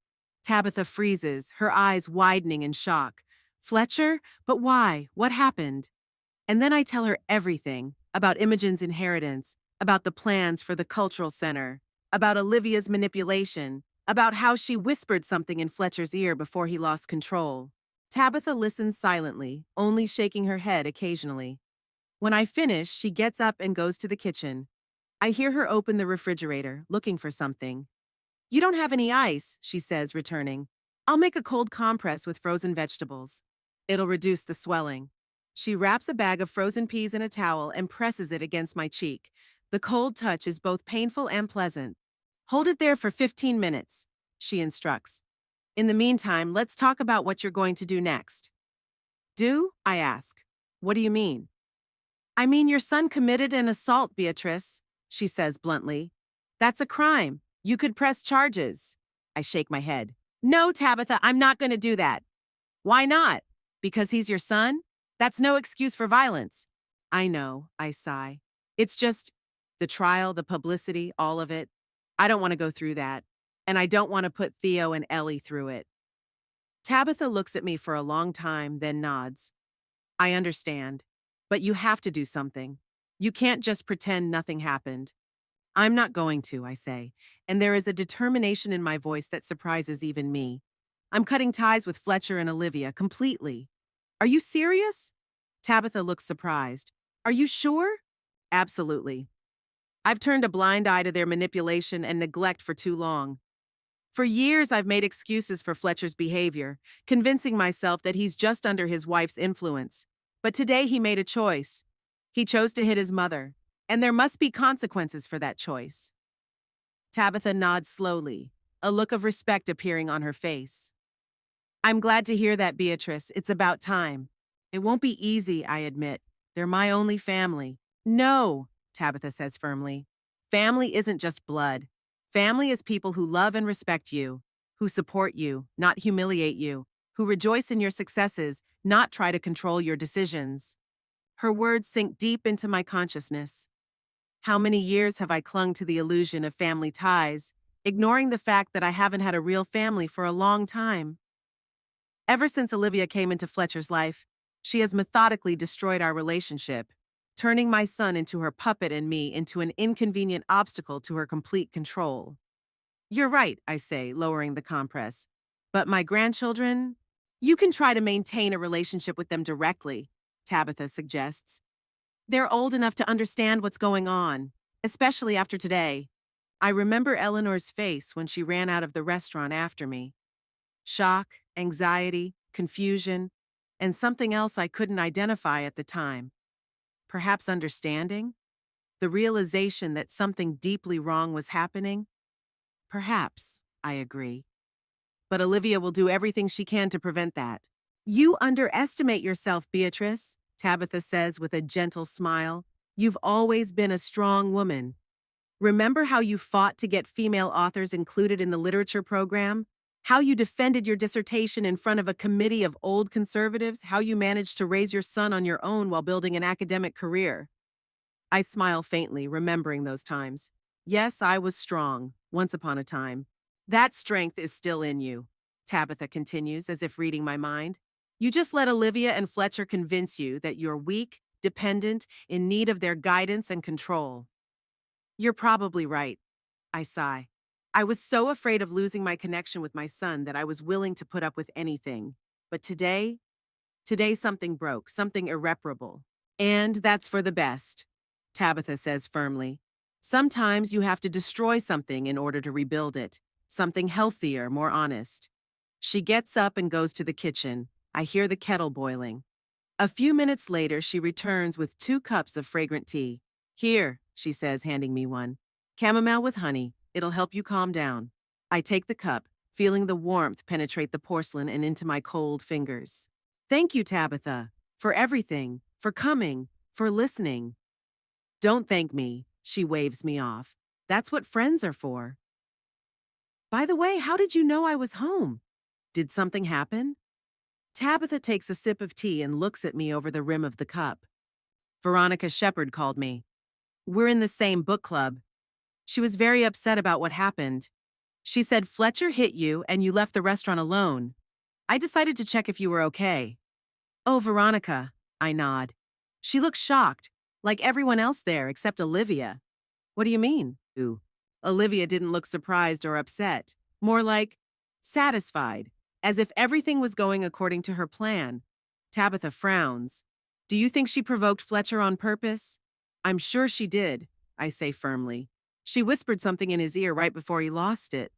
Tabitha freezes, her eyes widening in shock. Fletcher? But why? What happened? And then I tell her everything about Imogen's inheritance, about the plans for the cultural center, about Olivia's manipulation, about how she whispered something in Fletcher's ear before he lost control. Tabitha listens silently, only shaking her head occasionally. When I finish, she gets up and goes to the kitchen. I hear her open the refrigerator, looking for something. You don't have any ice, she says, returning. I'll make a cold compress with frozen vegetables. It'll reduce the swelling. She wraps a bag of frozen peas in a towel and presses it against my cheek. The cold touch is both painful and pleasant. Hold it there for 15 minutes, she instructs. In the meantime, let's talk about what you're going to do next. Do? I ask. What do you mean? I mean your son committed an assault, Beatrice, she says bluntly. That's a crime. You could press charges. I shake my head. No, Tabitha, I'm not going to do that. Why not? Because he's your son? That's no excuse for violence. I know, I sigh. It's just the trial, the publicity, all of it. I don't want to go through that. And I don't want to put Theo and Ellie through it. Tabitha looks at me for a long time, then nods. I understand. But you have to do something. You can't just pretend nothing happened. I'm not going to, I say, and there is a determination in my voice that surprises even me. I'm cutting ties with Fletcher and Olivia completely. Are you serious? Tabitha looks surprised. Are you sure? Absolutely. I've turned a blind eye to their manipulation and neglect for too long. For years, I've made excuses for Fletcher's behavior, convincing myself that he's just under his wife's influence. But today he made a choice. He chose to hit his mother, and there must be consequences for that choice. Tabitha nods slowly, a look of respect appearing on her face. I'm glad to hear that, Beatrice. It's about time. It won't be easy, I admit. They're my only family. No, Tabitha says firmly. Family isn't just blood. Family is people who love and respect you, who support you, not humiliate you, who rejoice in your successes, not try to control your decisions. Her words sink deep into my consciousness. How many years have I clung to the illusion of family ties, ignoring the fact that I haven't had a real family for a long time? Ever since Olivia came into Fletcher's life, she has methodically destroyed our relationship, turning my son into her puppet and me into an inconvenient obstacle to her complete control. You're right, I say, lowering the compress. But my grandchildren? You can try to maintain a relationship with them directly, Tabitha suggests. They're old enough to understand what's going on, especially after today. I remember Eleanor's face when she ran out of the restaurant after me. Shock, anxiety, confusion, and something else I couldn't identify at the time. Perhaps understanding? The realization that something deeply wrong was happening? Perhaps, I agree. But Olivia will do everything she can to prevent that. You underestimate yourself, Beatrice, Tabitha says with a gentle smile. You've always been a strong woman. Remember how you fought to get female authors included in the literature program? How you defended your dissertation in front of a committee of old conservatives? How you managed to raise your son on your own while building an academic career? I smile faintly, remembering those times. Yes, I was strong, once upon a time. That strength is still in you, Tabitha continues, as if reading my mind. You just let Olivia and Fletcher convince you that you're weak, dependent, in need of their guidance and control. You're probably right, I sigh. I was so afraid of losing my connection with my son that I was willing to put up with anything. But today something broke, something irreparable. And that's for the best, Tabitha says firmly. Sometimes you have to destroy something in order to rebuild it, something healthier, more honest. She gets up and goes to the kitchen. I hear the kettle boiling. A few minutes later, she returns with 2 cups of fragrant tea. Here, she says, handing me one. Chamomile with honey. It'll help you calm down. I take the cup, feeling the warmth penetrate the porcelain and into my cold fingers. Thank you, Tabitha, for everything, for coming, for listening. Don't thank me, she waves me off. That's what friends are for. By the way, how did you know I was home? Did something happen? Tabitha takes a sip of tea and looks at me over the rim of the cup. Veronica Shepherd called me. We're in the same book club. She was very upset about what happened. She said Fletcher hit you and you left the restaurant alone. I decided to check if you were okay. Oh, Veronica, I nod. She looks shocked, like everyone else there except Olivia. What do you mean? Ooh. Olivia didn't look surprised or upset, more like satisfied, as if everything was going according to her plan. Tabitha frowns. Do you think she provoked Fletcher on purpose? I'm sure she did, I say firmly. She whispered something in his ear right before he lost it.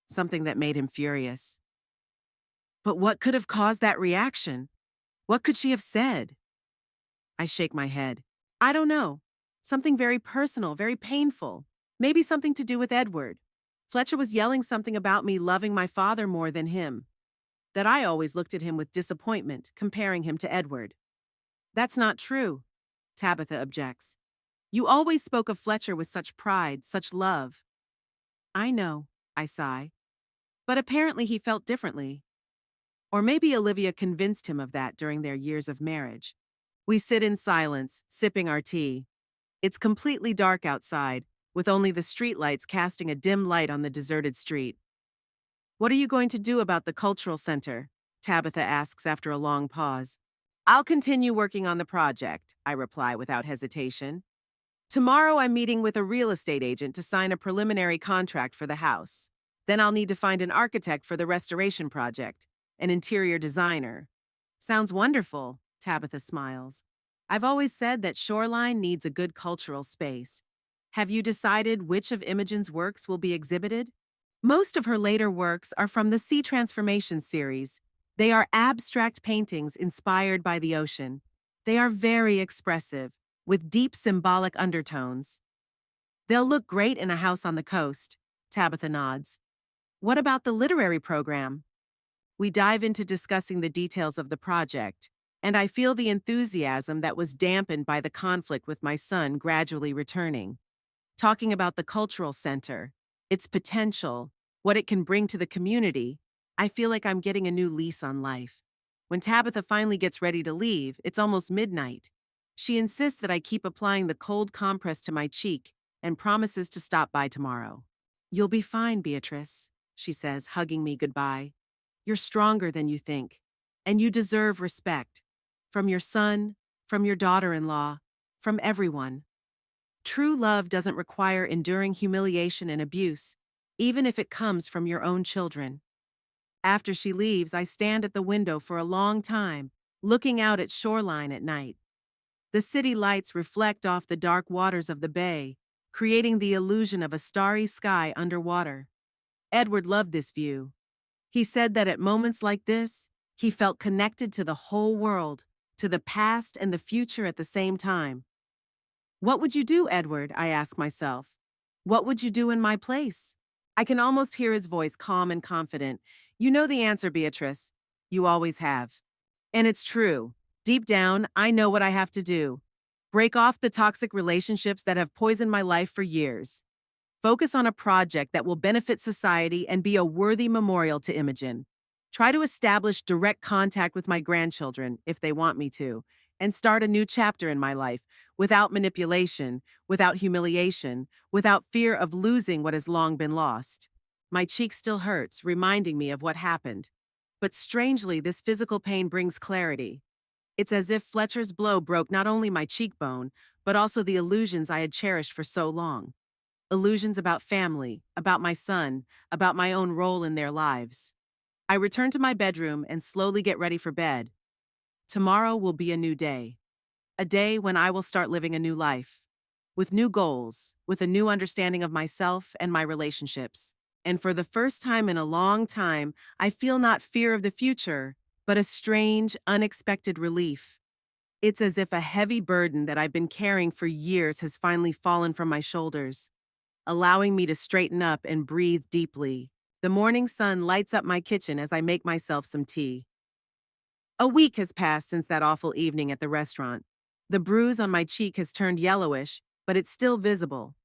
Something that made him furious. But what could have caused that reaction? What could she have said? I shake my head. I don't know. Something very personal, very painful. Maybe something to do with Edward. Fletcher was yelling something about me loving my father more than him. That I always looked at him with disappointment, comparing him to Edward. That's not true, Tabitha objects. You always spoke of Fletcher with such pride, such love. I know, I sigh. But apparently he felt differently. Or maybe Olivia convinced him of that during their years of marriage. We sit in silence, sipping our tea. It's completely dark outside, with only the streetlights casting a dim light on the deserted street. What are you going to do about the cultural center? Tabitha asks after a long pause. I'll continue working on the project, I reply without hesitation. Tomorrow I'm meeting with a real estate agent to sign a preliminary contract for the house. Then I'll need to find an architect for the restoration project, an interior designer. Sounds wonderful, Tabitha smiles. I've always said that Shoreline needs a good cultural space. Have you decided which of Imogen's works will be exhibited? Most of her later works are from the Sea Transformation series. They are abstract paintings inspired by the ocean. They are very expressive, with deep symbolic undertones. They'll look great in a house on the coast, Tabitha nods. What about the literary program? We dive into discussing the details of the project, and I feel the enthusiasm that was dampened by the conflict with my son gradually returning. Talking about the cultural center, its potential, what it can bring to the community, I feel like I'm getting a new lease on life. When Tabitha finally gets ready to leave, it's almost midnight. She insists that I keep applying the cold compress to my cheek and promises to stop by tomorrow. "You'll be fine, Beatrice," she says, hugging me goodbye. "You're stronger than you think, and you deserve respect. From your son, from your daughter-in-law, from everyone. True love doesn't require enduring humiliation and abuse, even if it comes from your own children." After she leaves, I stand at the window for a long time, looking out at shoreline at night. The city lights reflect off the dark waters of the bay, creating the illusion of a starry sky underwater. Edward loved this view. He said that at moments like this, he felt connected to the whole world, to the past and the future at the same time. What would you do, Edward? I ask myself. What would you do in my place? I can almost hear his voice, calm and confident. "You know the answer, Beatrice. You always have." And it's true. Deep down, I know what I have to do. Break off the toxic relationships that have poisoned my life for years. Focus on a project that will benefit society and be a worthy memorial to Imogen. Try to establish direct contact with my grandchildren, if they want me to, and start a new chapter in my life, without manipulation, without humiliation, without fear of losing what has long been lost. My cheek still hurts, reminding me of what happened. But strangely, this physical pain brings clarity. It's as if Fletcher's blow broke not only my cheekbone, but also the illusions I had cherished for so long. Illusions about family, about my son, about my own role in their lives. I return to my bedroom and slowly get ready for bed. Tomorrow will be a new day. A day when I will start living a new life. With new goals, with a new understanding of myself and my relationships. And for the first time in a long time, I feel not fear of the future, but a strange, unexpected relief. It's as if a heavy burden that I've been carrying for years has finally fallen from my shoulders, allowing me to straighten up and breathe deeply. The morning sun lights up my kitchen as I make myself some tea. A week has passed since that awful evening at the restaurant. The bruise on my cheek has turned yellowish, but it's still visible.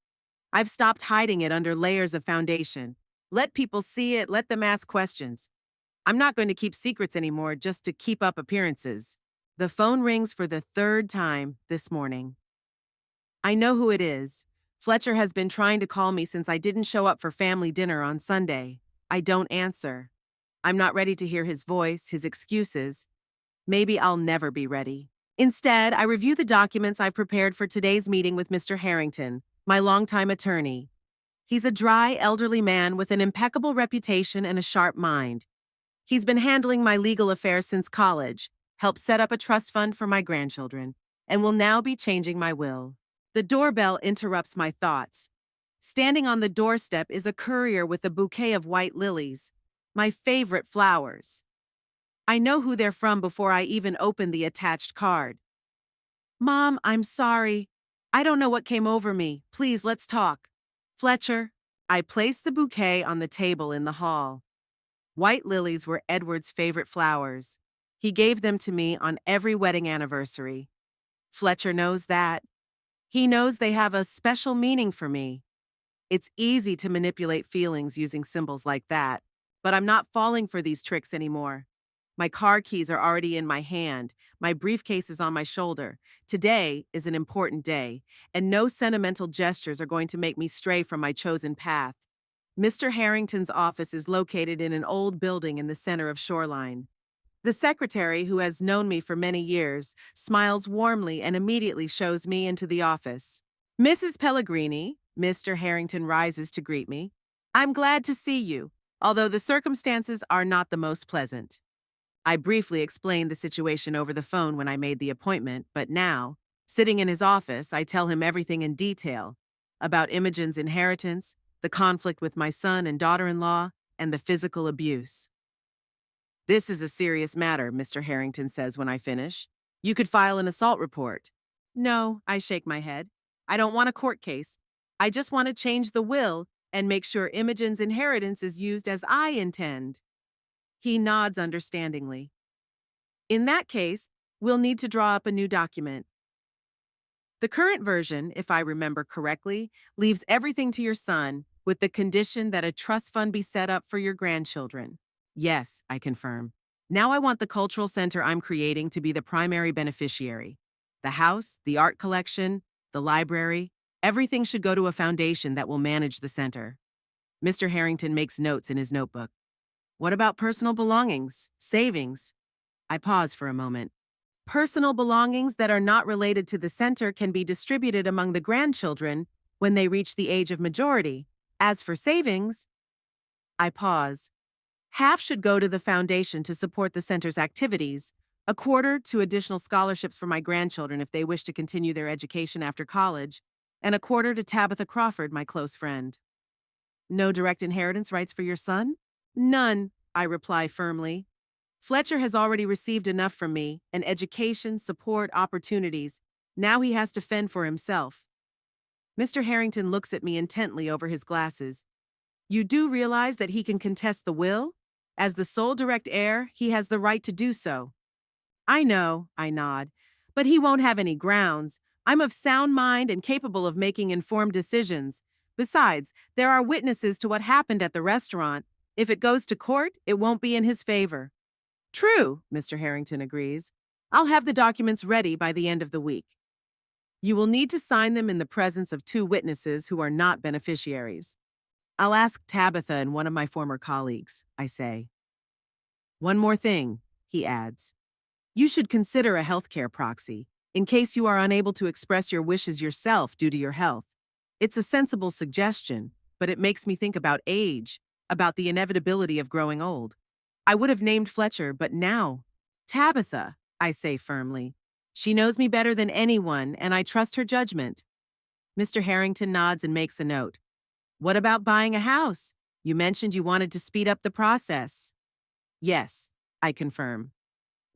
I've stopped hiding it under layers of foundation. Let people see it, let them ask questions. I'm not going to keep secrets anymore just to keep up appearances. The phone rings for the third time this morning. I know who it is. Fletcher has been trying to call me since I didn't show up for family dinner on Sunday. I don't answer. I'm not ready to hear his voice, his excuses. Maybe I'll never be ready. Instead, I review the documents I've prepared for today's meeting with Mr. Harrington, my longtime attorney. He's a dry, elderly man with an impeccable reputation and a sharp mind. He's been handling my legal affairs since college, helped set up a trust fund for my grandchildren, and will now be changing my will. The doorbell interrupts my thoughts. Standing on the doorstep is a courier with a bouquet of white lilies, my favorite flowers. I know who they're from before I even open the attached card. "Mom, I'm sorry. I don't know what came over me. Please, let's talk." "Fletcher." I placed the bouquet on the table in the hall. White lilies were Edward's favorite flowers. He gave them to me on every wedding anniversary. Fletcher knows that. He knows they have a special meaning for me. It's easy to manipulate feelings using symbols like that, but I'm not falling for these tricks anymore. My car keys are already in my hand, my briefcase is on my shoulder. Today is an important day, and no sentimental gestures are going to make me stray from my chosen path. Mr. Harrington's office is located in an old building in the center of Shoreline. The secretary, who has known me for many years, smiles warmly and immediately shows me into the office. "Mrs. Pellegrini," Mr. Harrington rises to greet me. "I'm glad to see you, although the circumstances are not the most pleasant." I briefly explained the situation over the phone when I made the appointment, but now, sitting in his office, I tell him everything in detail about Imogen's inheritance, the conflict with my son and daughter-in-law, and the physical abuse. "This is a serious matter," Mr. Harrington says when I finish. "You could file an assault report." "No," I shake my head. "I don't want a court case. I just want to change the will and make sure Imogen's inheritance is used as I intend." He nods understandingly. "In that case, we'll need to draw up a new document. The current version, if I remember correctly, leaves everything to your son, with the condition that a trust fund be set up for your grandchildren. Yes, I confirm. Now I want the cultural center I'm creating to be the primary beneficiary. The house, the art collection, the library, everything should go to a foundation that will manage the center. Mr. Harrington makes notes in his notebook. What about personal belongings, savings? I pause for a moment. Personal belongings that are not related to the center can be distributed among the grandchildren when they reach the age of majority. As for savings, I pause. Half should go to the foundation to support the center's activities, a quarter to additional scholarships for my grandchildren if they wish to continue their education after college, and a quarter to Tabitha Crawford, my close friend. No direct inheritance rights for your son? None, I reply firmly. Fletcher has already received enough from me, an education, support, opportunities. Now he has to fend for himself. Mr. Harrington looks at me intently over his glasses. You do realize that he can contest the will? As the sole direct heir, he has the right to do so. I know, I nod, but he won't have any grounds. I'm of sound mind and capable of making informed decisions. Besides, there are witnesses to what happened at the restaurant. If it goes to court, it won't be in his favor. True, Mr. Harrington agrees. I'll have the documents ready by the end of the week. You will need to sign them in the presence of 2 witnesses who are not beneficiaries. I'll ask Tabitha and one of my former colleagues, I say. One more thing, he adds. You should consider a healthcare proxy, in case you are unable to express your wishes yourself due to your health. It's a sensible suggestion, but it makes me think about age, about the inevitability of growing old. I would have named Fletcher, but now, Tabitha, I say firmly. She knows me better than anyone, and I trust her judgment. Mr. Harrington nods and makes a note. What about buying a house? You mentioned you wanted to speed up the process. Yes, I confirm.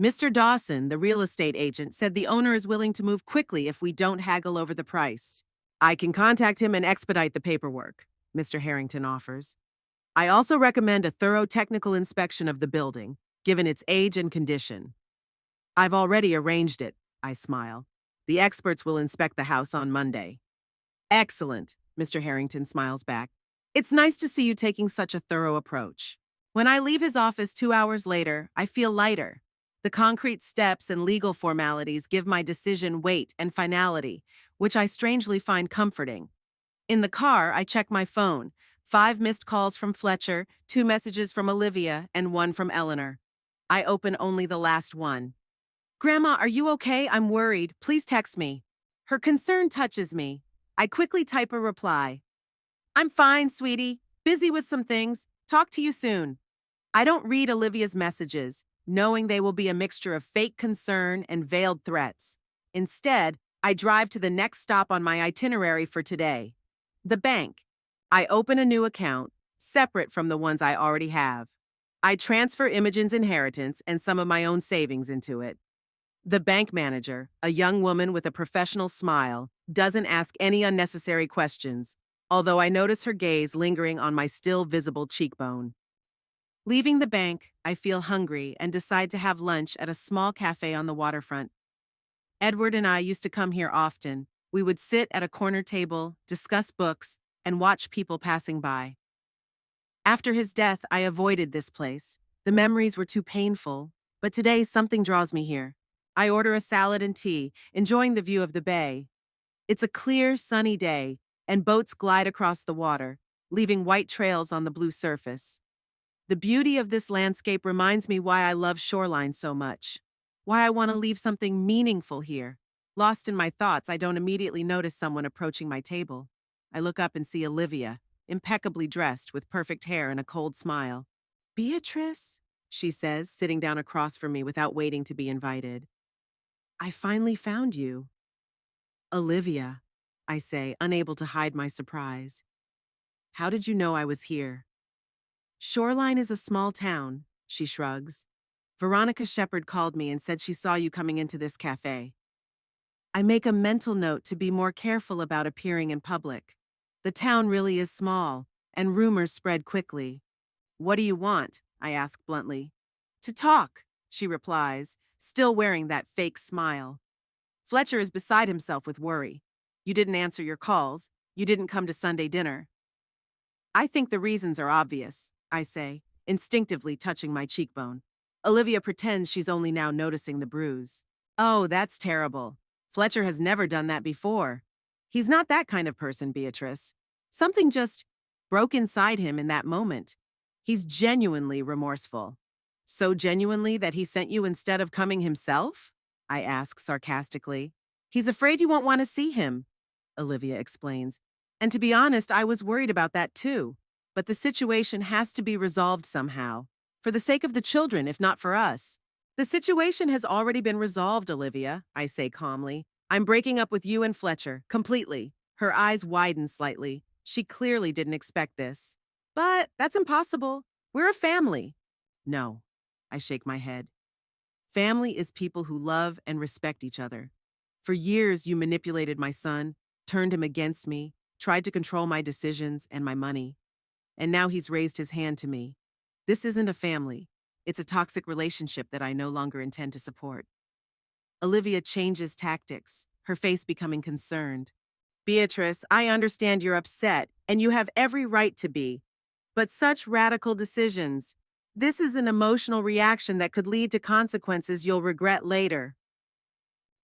Mr. Dawson, the real estate agent, said the owner is willing to move quickly if we don't haggle over the price. I can contact him and expedite the paperwork, Mr. Harrington offers. I also recommend a thorough technical inspection of the building, given its age and condition. I've already arranged it, I smile. The experts will inspect the house on Monday. Excellent, Mr. Harrington smiles back. It's nice to see you taking such a thorough approach. When I leave his office 2 hours later, I feel lighter. The concrete steps and legal formalities give my decision weight and finality, which I strangely find comforting. In the car, I check my phone. 5 missed calls from Fletcher, 2 messages from Olivia, and 1 from Eleanor. I open only the last one. Grandma, are you okay? I'm worried. Please text me. Her concern touches me. I quickly type a reply. I'm fine, sweetie. Busy with some things. Talk to you soon. I don't read Olivia's messages, knowing they will be a mixture of fake concern and veiled threats. Instead, I drive to the next stop on my itinerary for today. The bank. I open a new account, separate from the ones I already have. I transfer Imogen's inheritance and some of my own savings into it. The bank manager, a young woman with a professional smile, doesn't ask any unnecessary questions, although I notice her gaze lingering on my still visible cheekbone. Leaving the bank, I feel hungry and decide to have lunch at a small cafe on the waterfront. Edward and I used to come here often. We would sit at a corner table, discuss books, and watch people passing by. After his death, I avoided this place. The memories were too painful, but today something draws me here. I order a salad and tea, enjoying the view of the bay. It's a clear, sunny day, and boats glide across the water, leaving white trails on the blue surface. The beauty of this landscape reminds me why I love shoreline so much, why I want to leave something meaningful here. Lost in my thoughts, I don't immediately notice someone approaching my table. I look up and see Olivia, impeccably dressed with perfect hair and a cold smile. Beatrice, she says, sitting down across from me without waiting to be invited. I finally found you. Olivia, I say, unable to hide my surprise. How did you know I was here? Shoreline is a small town, she shrugs. Veronica Shepherd called me and said she saw you coming into this cafe. I make a mental note to be more careful about appearing in public. The town really is small, and rumors spread quickly. What do you want? I ask bluntly. To talk, she replies, still wearing that fake smile. Fletcher is beside himself with worry. You didn't answer your calls. You didn't come to Sunday dinner. I think the reasons are obvious, I say, instinctively touching my cheekbone. Olivia pretends she's only now noticing the bruise. Oh, that's terrible. Fletcher has never done that before. He's not that kind of person, Beatrice. Something just broke inside him in that moment. He's genuinely remorseful. So genuinely that he sent you instead of coming himself? I ask sarcastically. He's afraid you won't want to see him, Olivia explains. And to be honest, I was worried about that too. But the situation has to be resolved somehow. For the sake of the children, if not for us. The situation has already been resolved, Olivia, I say calmly. I'm breaking up with you and Fletcher, completely. Her eyes widen slightly. She clearly didn't expect this. But that's impossible. We're a family. No, I shake my head. Family is people who love and respect each other. For years, you manipulated my son, turned him against me, tried to control my decisions and my money. And now he's raised his hand to me. This isn't a family. It's a toxic relationship that I no longer intend to support. Olivia changes tactics, her face becoming concerned. Beatrice, I understand you're upset, and you have every right to be. But such radical decisions. This is an emotional reaction that could lead to consequences you'll regret later.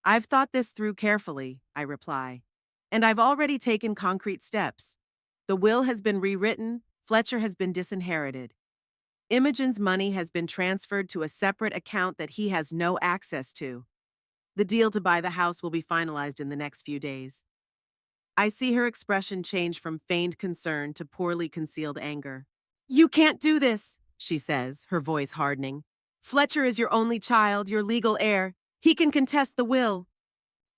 I've thought this through carefully, I reply. And I've already taken concrete steps. The will has been rewritten, Fletcher has been disinherited. Imogen's money has been transferred to a separate account that he has no access to. The deal to buy the house will be finalized in the next few days. I see her expression change from feigned concern to poorly concealed anger. You can't do this, she says, her voice hardening. Fletcher is your only child, your legal heir. He can contest the will.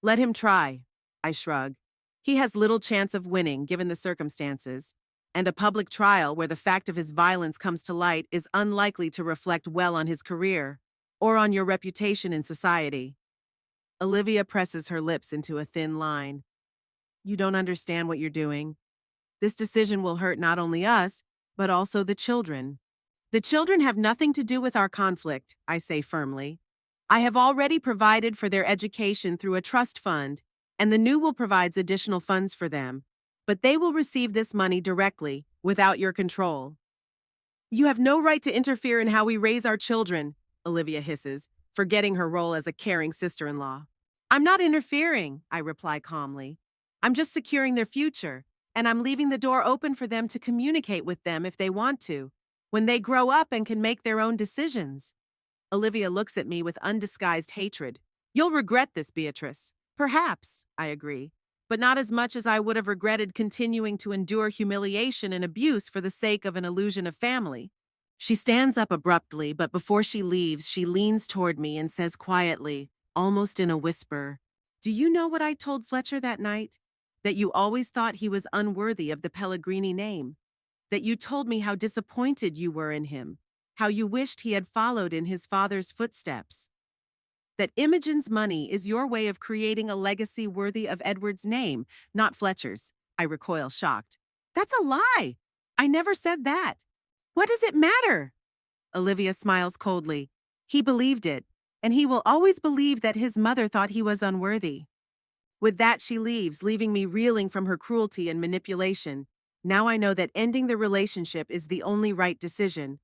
Let him try, I shrug. He has little chance of winning given the circumstances, and a public trial where the fact of his violence comes to light is unlikely to reflect well on his career or on your reputation in society. Olivia presses her lips into a thin line. You don't understand what you're doing. This decision will hurt not only us, but also the children. The children have nothing to do with our conflict, I say firmly. I have already provided for their education through a trust fund, and the new will provides additional funds for them. But they will receive this money directly, without your control. You have no right to interfere in how we raise our children, Olivia hisses, forgetting her role as a caring sister-in-law. I'm not interfering, I reply calmly. I'm just securing their future, and I'm leaving the door open for them to communicate with them if they want to, when they grow up and can make their own decisions. Olivia looks at me with undisguised hatred. You'll regret this, Beatrice. Perhaps, I agree, but not as much as I would have regretted continuing to endure humiliation and abuse for the sake of an illusion of family. She stands up abruptly, but before she leaves, she leans toward me and says quietly, almost in a whisper, Do you know what I told Fletcher that night? That you always thought he was unworthy of the Pellegrini name. That you told me how disappointed you were in him, how you wished he had followed in his father's footsteps. That Imogen's money is your way of creating a legacy worthy of Edward's name, not Fletcher's. I recoil shocked. That's a lie. I never said that. What does it matter? Olivia smiles coldly. He believed it, and he will always believe that his mother thought he was unworthy. With that, she leaves, leaving me reeling from her cruelty and manipulation. Now I know that ending the relationship is the only right decision.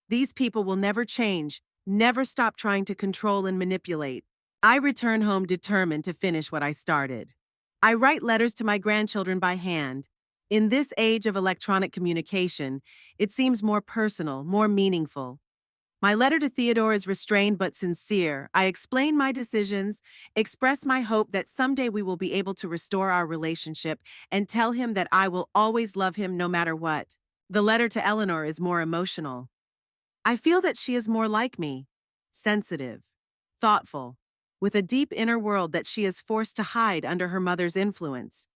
These people will never change, never stop trying to control and manipulate. I return home determined to finish what I started. I write letters to my grandchildren by hand. In this age of electronic communication, it seems more personal, more meaningful. My letter to Theodore is restrained but sincere. I explain my decisions, express my hope that someday we will be able to restore our relationship, and tell him that I will always love him no matter what. The letter to Eleanor is more emotional. I feel that she is more like me, sensitive, thoughtful, with a deep inner world that she is forced to hide under her mother's influence.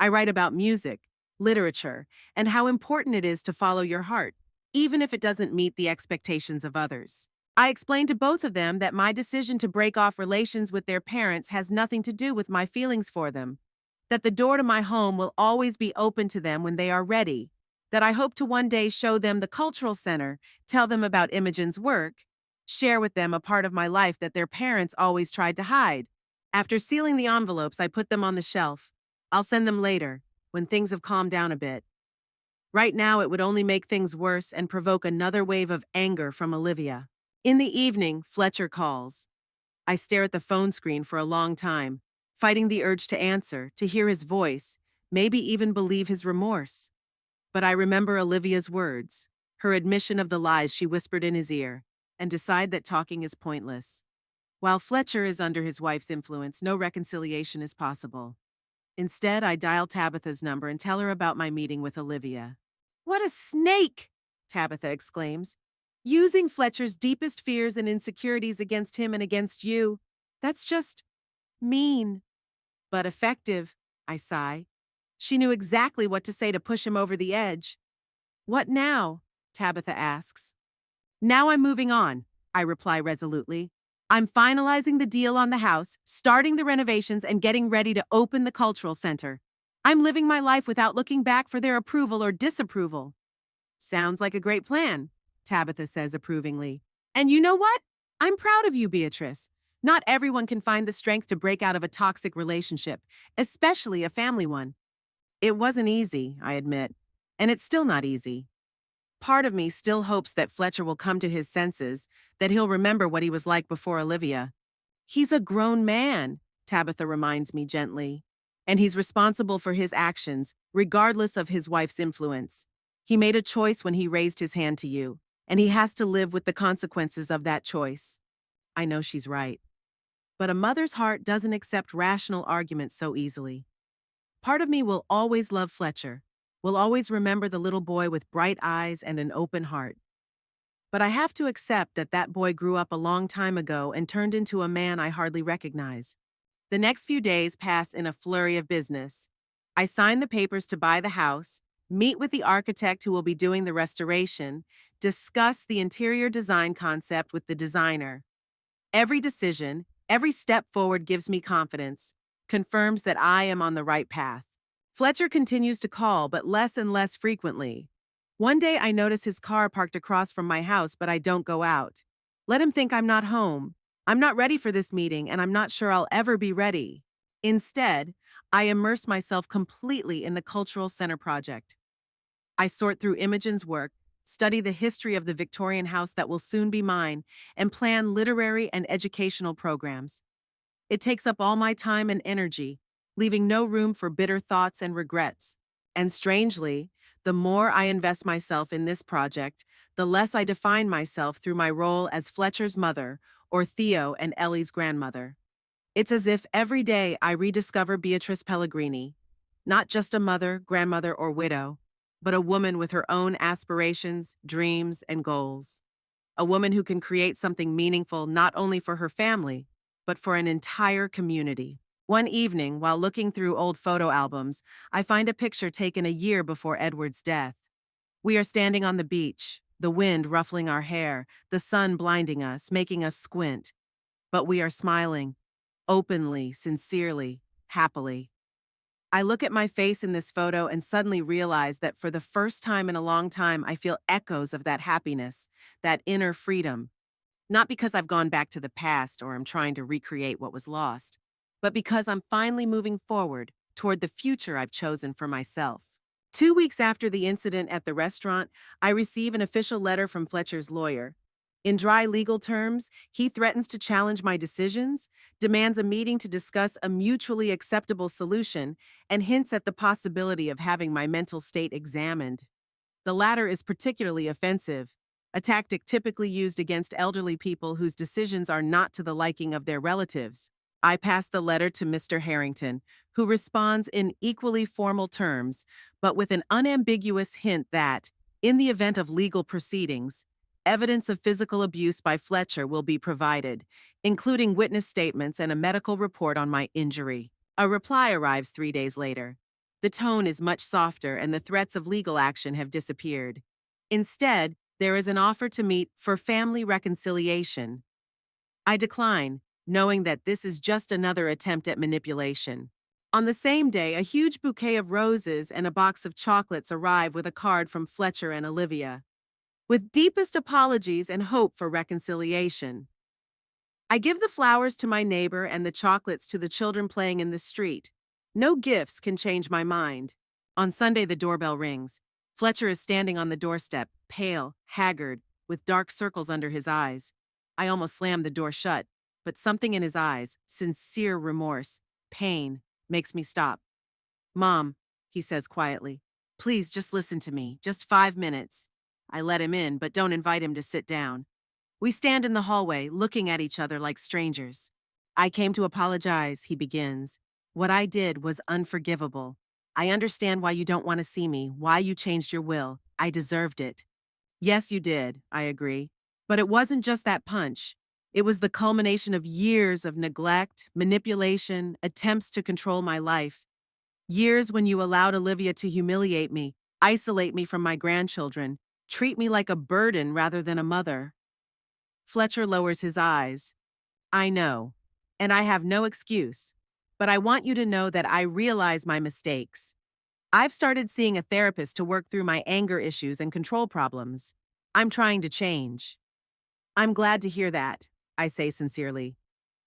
I write about music, literature, and how important it is to follow your heart, even if it doesn't meet the expectations of others. I explain to both of them that my decision to break off relations with their parents has nothing to do with my feelings for them, that the door to my home will always be open to them when they are ready, that I hope to one day show them the cultural center, tell them about Imogen's work, share with them a part of my life that their parents always tried to hide. After sealing the envelopes, I put them on the shelf. I'll send them later, when things have calmed down a bit. Right now, it would only make things worse and provoke another wave of anger from Olivia. In the evening, Fletcher calls. I stare at the phone screen for a long time, fighting the urge to answer, to hear his voice, maybe even believe his remorse. But I remember Olivia's words, her admission of the lies she whispered in his ear, and decide that talking is pointless. While Fletcher is under his wife's influence, no reconciliation is possible. Instead, I dial Tabitha's number and tell her about my meeting with Olivia. "What a snake!" Tabitha exclaims. "Using Fletcher's deepest fears and insecurities against him and against you. That's just mean, but effective," I sigh. She knew exactly what to say to push him over the edge. "What now?" Tabitha asks. "Now I'm moving on," I reply resolutely. "I'm finalizing the deal on the house, starting the renovations, and getting ready to open the cultural center. I'm living my life without looking back for their approval or disapproval." "Sounds like a great plan," Tabitha says approvingly. "And you know what? I'm proud of you, Beatrice. Not everyone can find the strength to break out of a toxic relationship, especially a family one." It wasn't easy, I admit, and it's still not easy. Part of me still hopes that Fletcher will come to his senses, that he'll remember what he was like before Olivia. "He's a grown man," Tabitha reminds me gently, "and he's responsible for his actions, regardless of his wife's influence. He made a choice when he raised his hand to you, and he has to live with the consequences of that choice." I know she's right. But a mother's heart doesn't accept rational arguments so easily. Part of me will always love Fletcher, will always remember the little boy with bright eyes and an open heart. But I have to accept that that boy grew up a long time ago and turned into a man I hardly recognize. The next few days pass in a flurry of business. I sign the papers to buy the house, meet with the architect who will be doing the restoration, discuss the interior design concept with the designer. Every decision, every step forward gives me confidence, confirms that I am on the right path. Fletcher continues to call, but less and less frequently. One day I notice his car parked across from my house, but I don't go out. Let him think I'm not home. I'm not ready for this meeting, and I'm not sure I'll ever be ready. Instead, I immerse myself completely in the Cultural Center project. I sort through Imogen's work, study the history of the Victorian house that will soon be mine, and plan literary and educational programs. It takes up all my time and energy, leaving no room for bitter thoughts and regrets. And strangely, the more I invest myself in this project, the less I define myself through my role as Fletcher's mother or Theo and Ellie's grandmother. It's as if every day I rediscover Beatrice Pellegrini, not just a mother, grandmother, or widow, but a woman with her own aspirations, dreams, and goals. A woman who can create something meaningful not only for her family, but for an entire community. One evening, while looking through old photo albums, I find a picture taken a year before Edward's death. We are standing on the beach, the wind ruffling our hair, the sun blinding us, making us squint. But we are smiling, openly, sincerely, happily. I look at my face in this photo and suddenly realize that for the first time in a long time, I feel echoes of that happiness, that inner freedom. Not because I've gone back to the past or I'm trying to recreate what was lost, but because I'm finally moving forward toward the future I've chosen for myself. 2 weeks after the incident at the restaurant, I receive an official letter from Fletcher's lawyer. In dry legal terms, he threatens to challenge my decisions, demands a meeting to discuss a mutually acceptable solution, and hints at the possibility of having my mental state examined. The latter is particularly offensive, a tactic typically used against elderly people whose decisions are not to the liking of their relatives. I pass the letter to Mr. Harrington, who responds in equally formal terms, but with an unambiguous hint that, in the event of legal proceedings, evidence of physical abuse by Fletcher will be provided, including witness statements and a medical report on my injury. A reply arrives 3 days later. The tone is much softer and the threats of legal action have disappeared. Instead, there is an offer to meet for family reconciliation. I decline, knowing that this is just another attempt at manipulation. On the same day, a huge bouquet of roses and a box of chocolates arrive with a card from Fletcher and Olivia. With deepest apologies and hope for reconciliation. I give the flowers to my neighbor and the chocolates to the children playing in the street. No gifts can change my mind. On Sunday, the doorbell rings. Fletcher is standing on the doorstep, pale, haggard, with dark circles under his eyes. I almost slammed the door shut, but something in his eyes, sincere remorse, pain, makes me stop. Mom, he says quietly, please just listen to me, just 5 minutes. I let him in, but don't invite him to sit down. We stand in the hallway, looking at each other like strangers. I came to apologize, he begins. What I did was unforgivable. I understand why you don't want to see me, why you changed your will. I deserved it. Yes, you did, I agree. But it wasn't just that punch. It was the culmination of years of neglect, manipulation, attempts to control my life. Years when you allowed Olivia to humiliate me, isolate me from my grandchildren, treat me like a burden rather than a mother. Fletcher lowers his eyes. I know, and I have no excuse. But I want you to know that I realize my mistakes. I've started seeing a therapist to work through my anger issues and control problems. I'm trying to change. I'm glad to hear that, I say sincerely.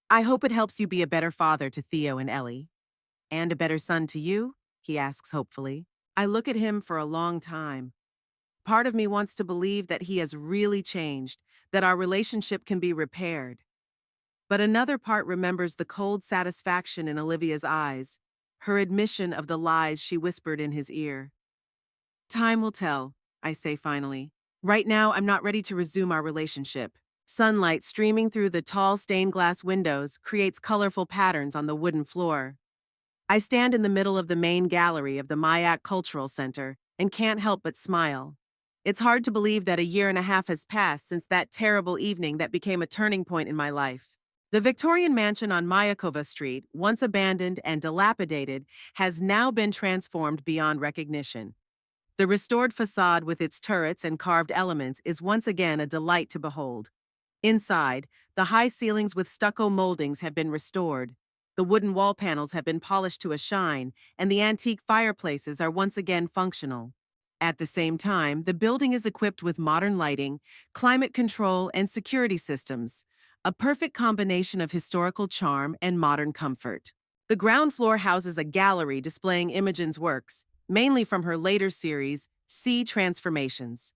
I hope it helps you be a better father to Theo and Ellie. And a better son to you? He asks hopefully. I look at him for a long time. Part of me wants to believe that he has really changed, that our relationship can be repaired. But another part remembers the cold satisfaction in Olivia's eyes, her admission of the lies she whispered in his ear. Time will tell, I say finally. Right now, I'm not ready to resume our relationship. Sunlight streaming through the tall stained glass windows creates colorful patterns on the wooden floor. I stand in the middle of the main gallery of the Mayak Cultural Center and can't help but smile. It's hard to believe that a year and a half has passed since that terrible evening that became a turning point in my life. The Victorian mansion on Mayakova Street, once abandoned and dilapidated, has now been transformed beyond recognition. The restored facade with its turrets and carved elements is once again a delight to behold. Inside, the high ceilings with stucco moldings have been restored. The wooden wall panels have been polished to a shine, and the antique fireplaces are once again functional. At the same time, the building is equipped with modern lighting, climate control, and security systems, a perfect combination of historical charm and modern comfort. The ground floor houses a gallery displaying Imogen's works, mainly from her later series, Sea Transformations.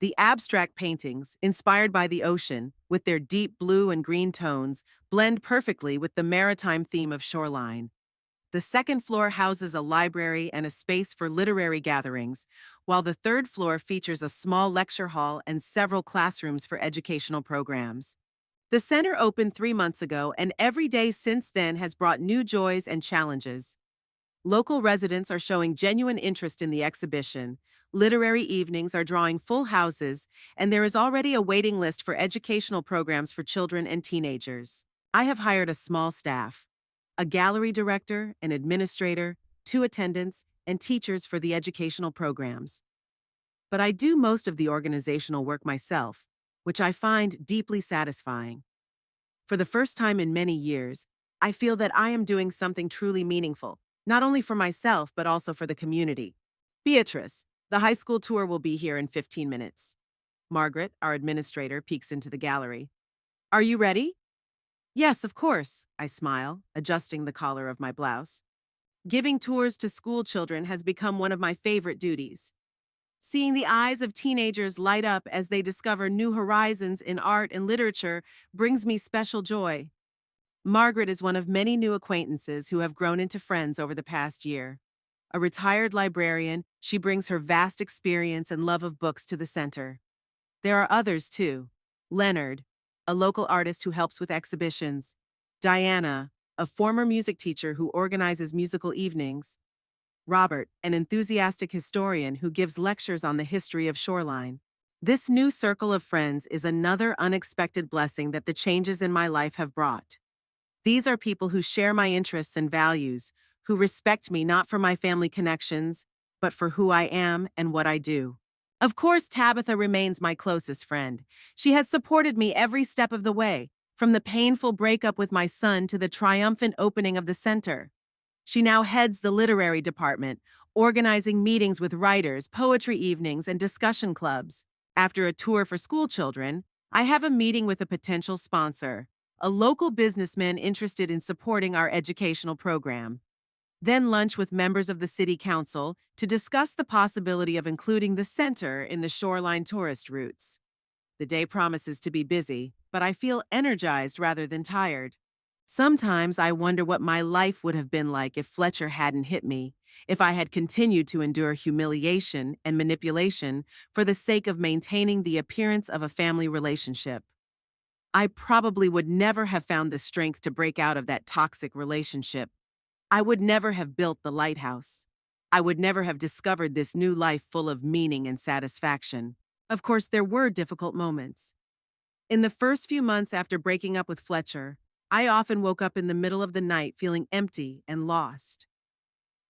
The abstract paintings, inspired by the ocean, with their deep blue and green tones, blend perfectly with the maritime theme of Shoreline. The second floor houses a library and a space for literary gatherings, while the third floor features a small lecture hall and several classrooms for educational programs. The center opened 3 months ago, and every day since then has brought new joys and challenges. Local residents are showing genuine interest in the exhibition. Literary evenings are drawing full houses, and there is already a waiting list for educational programs for children and teenagers. I have hired a small staff, a gallery director, an administrator, 2 attendants, and teachers for the educational programs. But I do most of the organizational work myself, which I find deeply satisfying. For the first time in many years, I feel that I am doing something truly meaningful, not only for myself, but also for the community. Beatrice, the high school tour will be here in 15 minutes. Margaret, our administrator, peeks into the gallery. Are you ready? Yes, of course, I smile, adjusting the collar of my blouse. Giving tours to school children has become one of my favorite duties. Seeing the eyes of teenagers light up as they discover new horizons in art and literature brings me special joy. Margaret is one of many new acquaintances who have grown into friends over the past year. A retired librarian, she brings her vast experience and love of books to the center. There are others too. Leonard, a local artist who helps with exhibitions. Diana, a former music teacher who organizes musical evenings. Robert, an enthusiastic historian who gives lectures on the history of Shoreline. This new circle of friends is another unexpected blessing that the changes in my life have brought. These are people who share my interests and values, who respect me not for my family connections, but for who I am and what I do. Of course, Tabitha remains my closest friend. She has supported me every step of the way, from the painful breakup with my son to the triumphant opening of the center. She now heads the literary department, organizing meetings with writers, poetry evenings, and discussion clubs. After a tour for school children, I have a meeting with a potential sponsor, a local businessman interested in supporting our educational program. then lunch with members of the city council to discuss the possibility of including the center in the shoreline tourist routes. The day promises to be busy, but I feel energized rather than tired. Sometimes I wonder what my life would have been like if Fletcher hadn't hit me, if I had continued to endure humiliation and manipulation for the sake of maintaining the appearance of a family relationship. I probably would never have found the strength to break out of that toxic relationship. I would never have built the lighthouse. I would never have discovered this new life full of meaning and satisfaction. Of course, there were difficult moments. In the first few months after breaking up with Fletcher, I often woke up in the middle of the night feeling empty and lost.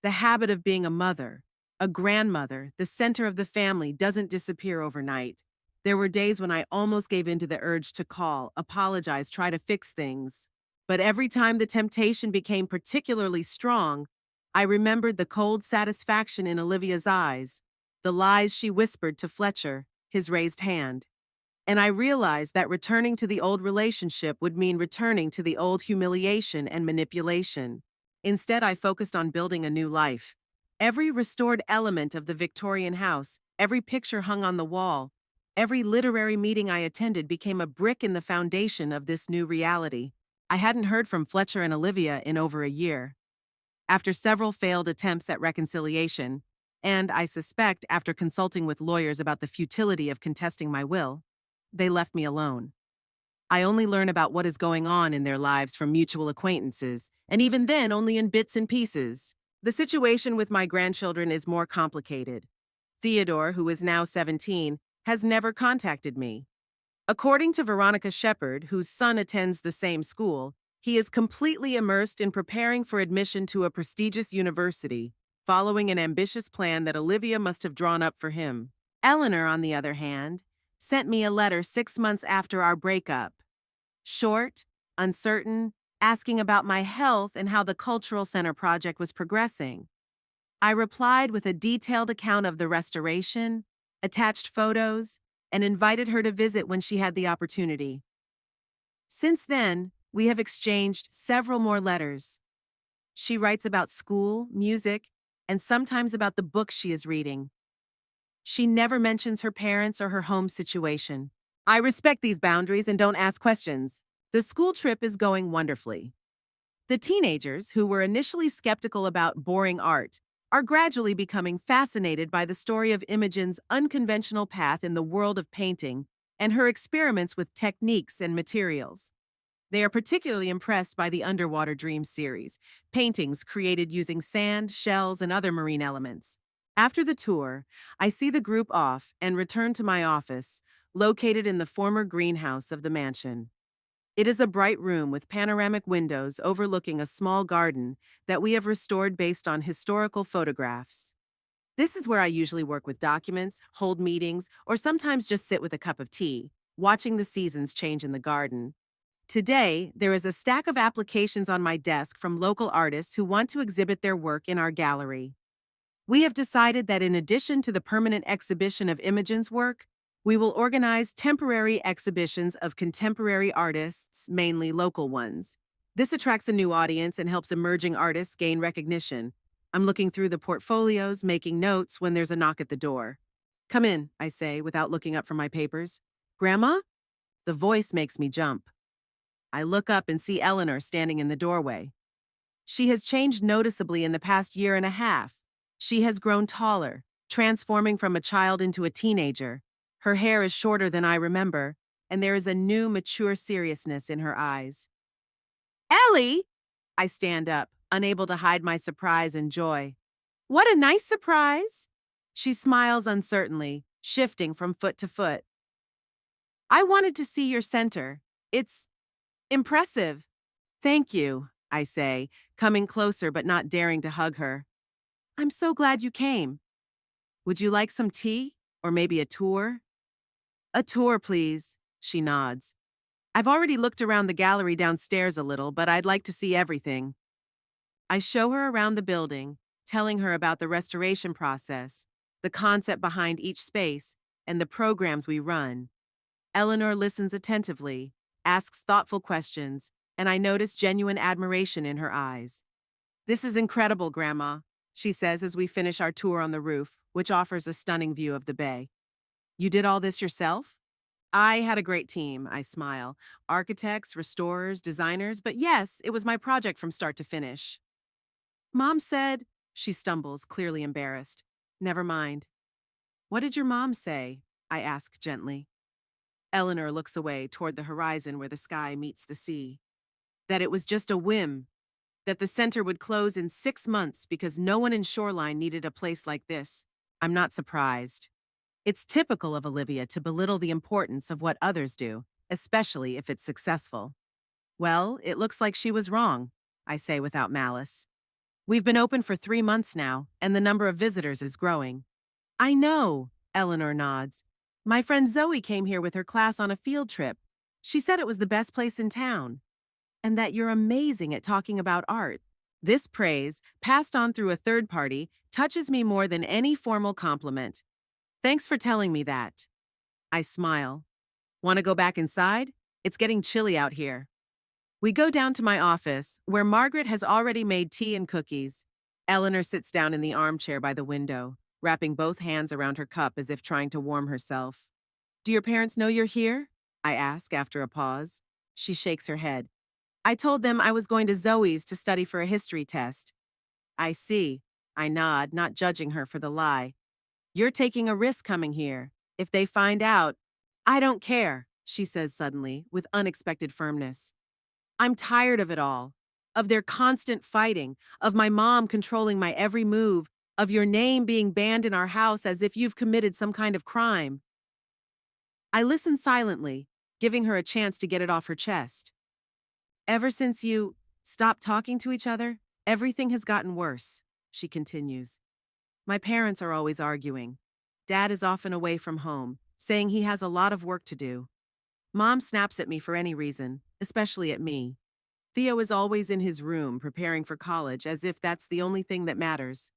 The habit of being a mother, a grandmother, the center of the family doesn't disappear overnight. There were days when I almost gave in to the urge to call, apologize, try to fix things. But every time the temptation became particularly strong, I remembered the cold satisfaction in Olivia's eyes, the lies she whispered to Fletcher, his raised hand. And I realized that returning to the old relationship would mean returning to the old humiliation and manipulation. Instead, I focused on building a new life. Every restored element of the Victorian house, every picture hung on the wall, every literary meeting I attended became a brick in the foundation of this new reality. I hadn't heard from Fletcher and Olivia in over a year. After several failed attempts at reconciliation, and I suspect after consulting with lawyers about the futility of contesting my will, they left me alone. I only learn about what is going on in their lives from mutual acquaintances, and even then only in bits and pieces. The situation with my grandchildren is more complicated. Theodore, who is now 17, has never contacted me. According to Veronica Shepherd, whose son attends the same school, he is completely immersed in preparing for admission to a prestigious university, following an ambitious plan that Olivia must have drawn up for him. Eleanor, on the other hand, sent me a letter 6 months after our breakup. Short, uncertain, asking about my health and how the Cultural Center project was progressing. I replied with a detailed account of the restoration, attached photos, and invited her to visit when she had the opportunity. Since then, we have exchanged several more letters. She writes about school, music, and sometimes about the books she is reading. She never mentions her parents or her home situation. I respect these boundaries and don't ask questions. The school trip is going wonderfully. The teenagers, who were initially skeptical about boring art, are gradually becoming fascinated by the story of Imogen's unconventional path in the world of painting and her experiments with techniques and materials. They are particularly impressed by the Underwater Dreams series, paintings created using sand, shells, and other marine elements. After the tour, I see the group off and return to my office, located in the former greenhouse of the mansion. It is a bright room with panoramic windows overlooking a small garden that we have restored based on historical photographs. This is where I usually work with documents, hold meetings, or sometimes just sit with a cup of tea, watching the seasons change in the garden. Today, there is a stack of applications on my desk from local artists who want to exhibit their work in our gallery. We have decided that in addition to the permanent exhibition of Imogen's work, we will organize temporary exhibitions of contemporary artists, mainly local ones. This attracts a new audience and helps emerging artists gain recognition. I'm looking through the portfolios, making notes when there's a knock at the door. "Come in," I say, without looking up from my papers. "Grandma?" The voice makes me jump. I look up and see Eleanor standing in the doorway. She has changed noticeably in the past year and a half. She has grown taller, transforming from a child into a teenager. Her hair is shorter than I remember, and there is a new, mature seriousness in her eyes. "Ellie!" I stand up, unable to hide my surprise and joy. "What a nice surprise!" She smiles uncertainly, shifting from foot to foot. "I wanted to see your center. It's impressive." "Thank you," I say, coming closer but not daring to hug her. "I'm so glad you came. Would you like some tea? Or maybe a tour?" "A tour, please," she nods. "I've already looked around the gallery downstairs a little, but I'd like to see everything." I show her around the building, telling her about the restoration process, the concept behind each space, and the programs we run. Eleanor listens attentively, asks thoughtful questions, and I notice genuine admiration in her eyes. This is incredible, Grandma, she says as we finish our tour on the roof, which offers a stunning view of the bay. You did all this yourself? I had a great team, I smile. Architects, restorers, designers, but yes, it was my project from start to finish. Mom said, she stumbles, clearly embarrassed. Never mind. What did your mom say? I ask gently. Eleanor looks away toward the horizon where the sky meets the sea. That it was just a whim. That the center would close in 6 months because no one in Shoreline needed a place like this. I'm not surprised. It's typical of Olivia to belittle the importance of what others do, especially if it's successful. Well, it looks like she was wrong, I say without malice. We've been open for 3 months now, and the number of visitors is growing. I know, Eleanor nods. My friend Zoe came here with her class on a field trip. She said it was the best place in town, and that you're amazing at talking about art. This praise, passed on through a third party, touches me more than any formal compliment. Thanks for telling me that. I smile. Want to go back inside? It's getting chilly out here. We go down to my office, where Margaret has already made tea and cookies. Eleanor sits down in the armchair by the window, wrapping both hands around her cup as if trying to warm herself. Do your parents know you're here? I ask after a pause. She shakes her head. I told them I was going to Zoe's to study for a history test. I see. I nod, not judging her for the lie. You're taking a risk coming here. If they find out, I don't care, she says suddenly, with unexpected firmness. I'm tired of it all. Of their constant fighting, of my mom controlling my every move, of your name being banned in our house as if you've committed some kind of crime. I listen silently, giving her a chance to get it off her chest. Ever since you stopped talking to each other, everything has gotten worse, she continues. My parents are always arguing. Dad is often away from home, saying he has a lot of work to do. Mom snaps at me for any reason, especially at me. Theo is always in his room preparing for college as if that's the only thing that matters.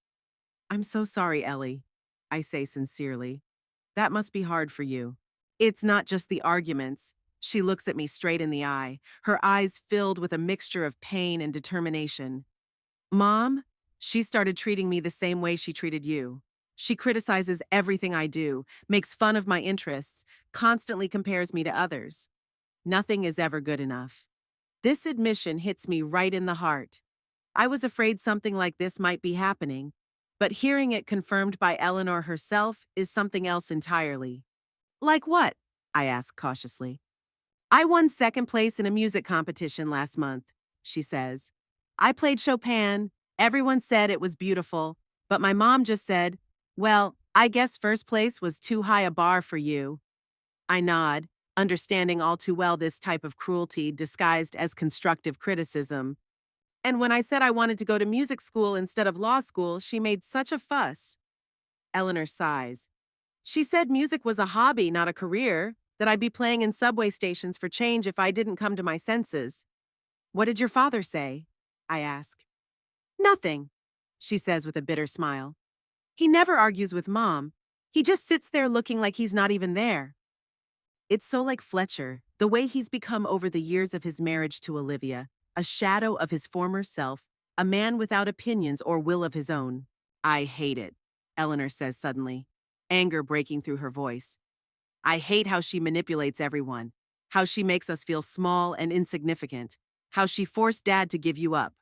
I'm so sorry, Ellie, I say sincerely. That must be hard for you. It's not just the arguments. She looks at me straight in the eye, her eyes filled with a mixture of pain and determination. Mom, she started treating me the same way she treated you. She criticizes everything I do, makes fun of my interests, constantly compares me to others. Nothing is ever good enough. This admission hits me right in the heart. I was afraid something like this might be happening, but hearing it confirmed by Eleanor herself is something else entirely. Like what? I ask cautiously. I won second place in a music competition last month, she says. I played Chopin. Everyone said it was beautiful, but my mom just said, well, I guess first place was too high a bar for you. I nod, understanding all too well this type of cruelty disguised as constructive criticism. And when I said I wanted to go to music school instead of law school, she made such a fuss. Eleanor sighs. She said music was a hobby, not a career, that I'd be playing in subway stations for change if I didn't come to my senses. What did your father say? I ask. Nothing, she says with a bitter smile. He never argues with Mom. He just sits there looking like he's not even there. It's so like Fletcher, the way he's become over the years of his marriage to Olivia, a shadow of his former self, a man without opinions or will of his own. I hate it, Eleanor says suddenly, anger breaking through her voice. I hate how she manipulates everyone, how she makes us feel small and insignificant, how she forced Dad to give you up.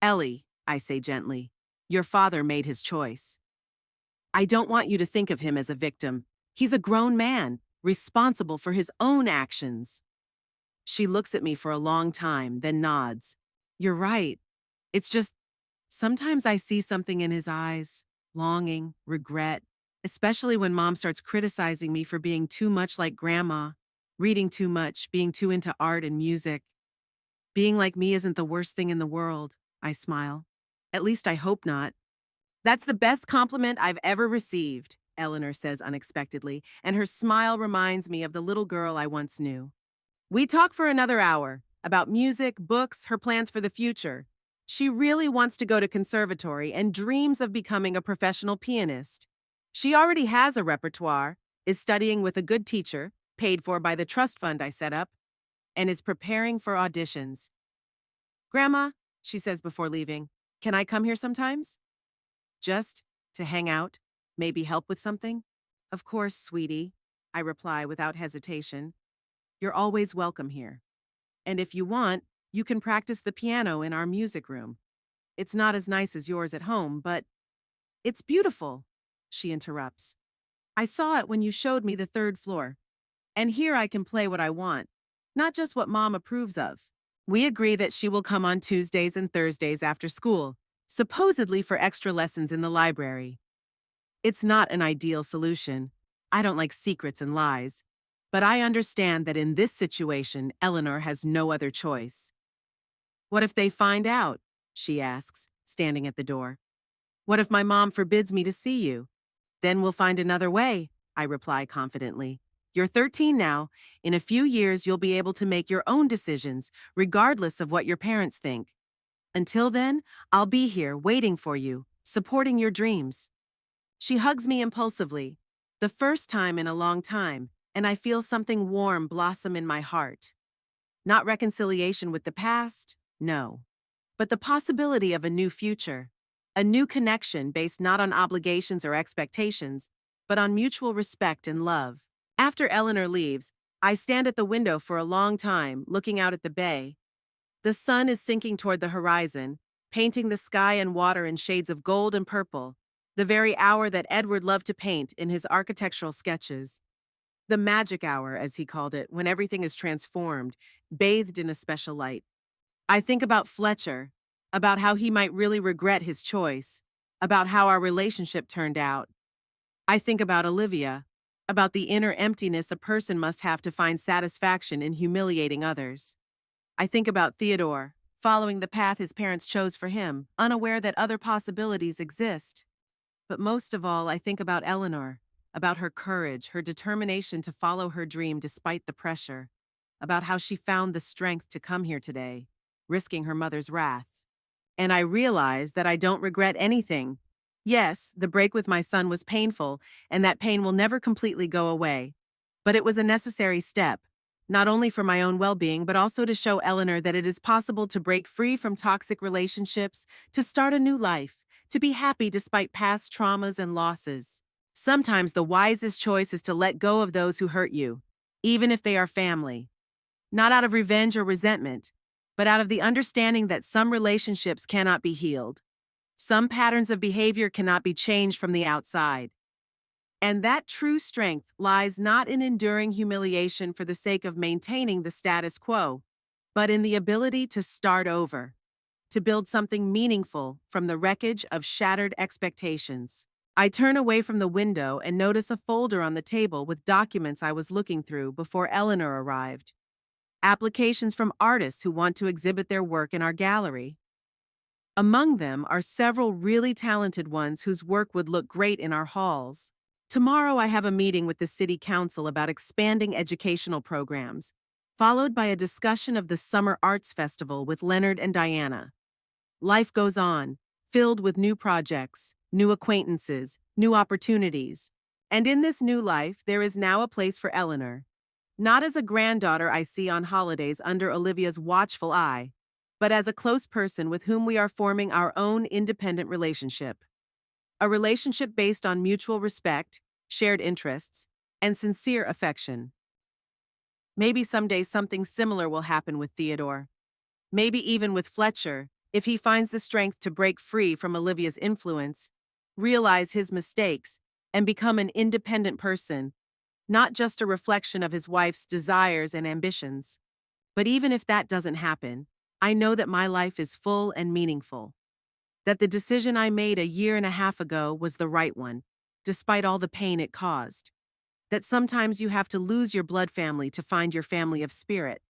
Ellie, I say gently, your father made his choice. I don't want you to think of him as a victim. He's a grown man, responsible for his own actions. She looks at me for a long time, then nods. You're right. It's just, sometimes I see something in his eyes, longing, regret, especially when Mom starts criticizing me for being too much like Grandma, reading too much, being too into art and music. Being like me isn't the worst thing in the world, I smile. At least I hope not. That's the best compliment I've ever received, Eleanor says unexpectedly, and her smile reminds me of the little girl I once knew. We talk for another hour about music, books, her plans for the future. She really wants to go to conservatory and dreams of becoming a professional pianist. She already has a repertoire, is studying with a good teacher, paid for by the trust fund I set up, and is preparing for auditions. Grandma, she says before leaving, Can I come here sometimes? Just to hang out? Maybe help with something? Of course, sweetie, I reply without hesitation. You're always welcome here. And if you want, you can practice the piano in our music room. It's not as nice as yours at home, but it's beautiful, she interrupts. I saw it when you showed me the third floor. And here I can play what I want, not just what Mom approves of. We agree that she will come on Tuesdays and Thursdays after school, supposedly for extra lessons in the library. It's not an ideal solution. I don't like secrets and lies. But I understand that in this situation, Eleanor has no other choice. What if they find out? She asks, standing at the door. What if my mom forbids me to see you? Then we'll find another way, I reply confidently. You're 13 now. In a few years, you'll be able to make your own decisions, regardless of what your parents think. Until then, I'll be here waiting for you, supporting your dreams. She hugs me impulsively, the first time in a long time, and I feel something warm blossom in my heart. Not reconciliation with the past, no, but the possibility of a new future, a new connection based not on obligations or expectations, but on mutual respect and love. After Eleanor leaves, I stand at the window for a long time, looking out at the bay. The sun is sinking toward the horizon, painting the sky and water in shades of gold and purple, the very hour that Edward loved to paint in his architectural sketches. The magic hour, as he called it, when everything is transformed, bathed in a special light. I think about Fletcher, about how he might really regret his choice, about how our relationship turned out. I think about Olivia, about the inner emptiness a person must have to find satisfaction in humiliating others. I think about Theodore, following the path his parents chose for him, unaware that other possibilities exist. But most of all, I think about Eleanor, about her courage, her determination to follow her dream despite the pressure, about how she found the strength to come here today, risking her mother's wrath. And I realize that I don't regret anything. Yes, the break with my son was painful, and that pain will never completely go away. But it was a necessary step, not only for my own well-being, but also to show Eleanor that it is possible to break free from toxic relationships, to start a new life, to be happy despite past traumas and losses. Sometimes the wisest choice is to let go of those who hurt you, even if they are family. Not out of revenge or resentment, but out of the understanding that some relationships cannot be healed. Some patterns of behavior cannot be changed from the outside. And that true strength lies not in enduring humiliation for the sake of maintaining the status quo, but in the ability to start over, to build something meaningful from the wreckage of shattered expectations. I turn away from the window and notice a folder on the table with documents I was looking through before Eleanor arrived. Applications from artists who want to exhibit their work in our gallery. Among them are several really talented ones whose work would look great in our halls. Tomorrow I have a meeting with the City Council about expanding educational programs, followed by a discussion of the Summer Arts Festival with Leonard and Diana. Life goes on, filled with new projects, new acquaintances, new opportunities. And in this new life, there is now a place for Eleanor. Not as a granddaughter I see on holidays under Olivia's watchful eye, but as a close person with whom we are forming our own independent relationship. A relationship based on mutual respect, shared interests, and sincere affection. Maybe someday something similar will happen with Theodore. Maybe even with Fletcher, if he finds the strength to break free from Olivia's influence, realize his mistakes, and become an independent person, not just a reflection of his wife's desires and ambitions. But even if that doesn't happen, I know that my life is full and meaningful. That the decision I made a year and a half ago was the right one, despite all the pain it caused. That sometimes you have to lose your blood family to find your family of spirit.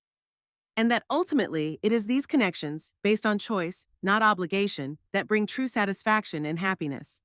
And that ultimately, it is these connections, based on choice, not obligation, that bring true satisfaction and happiness.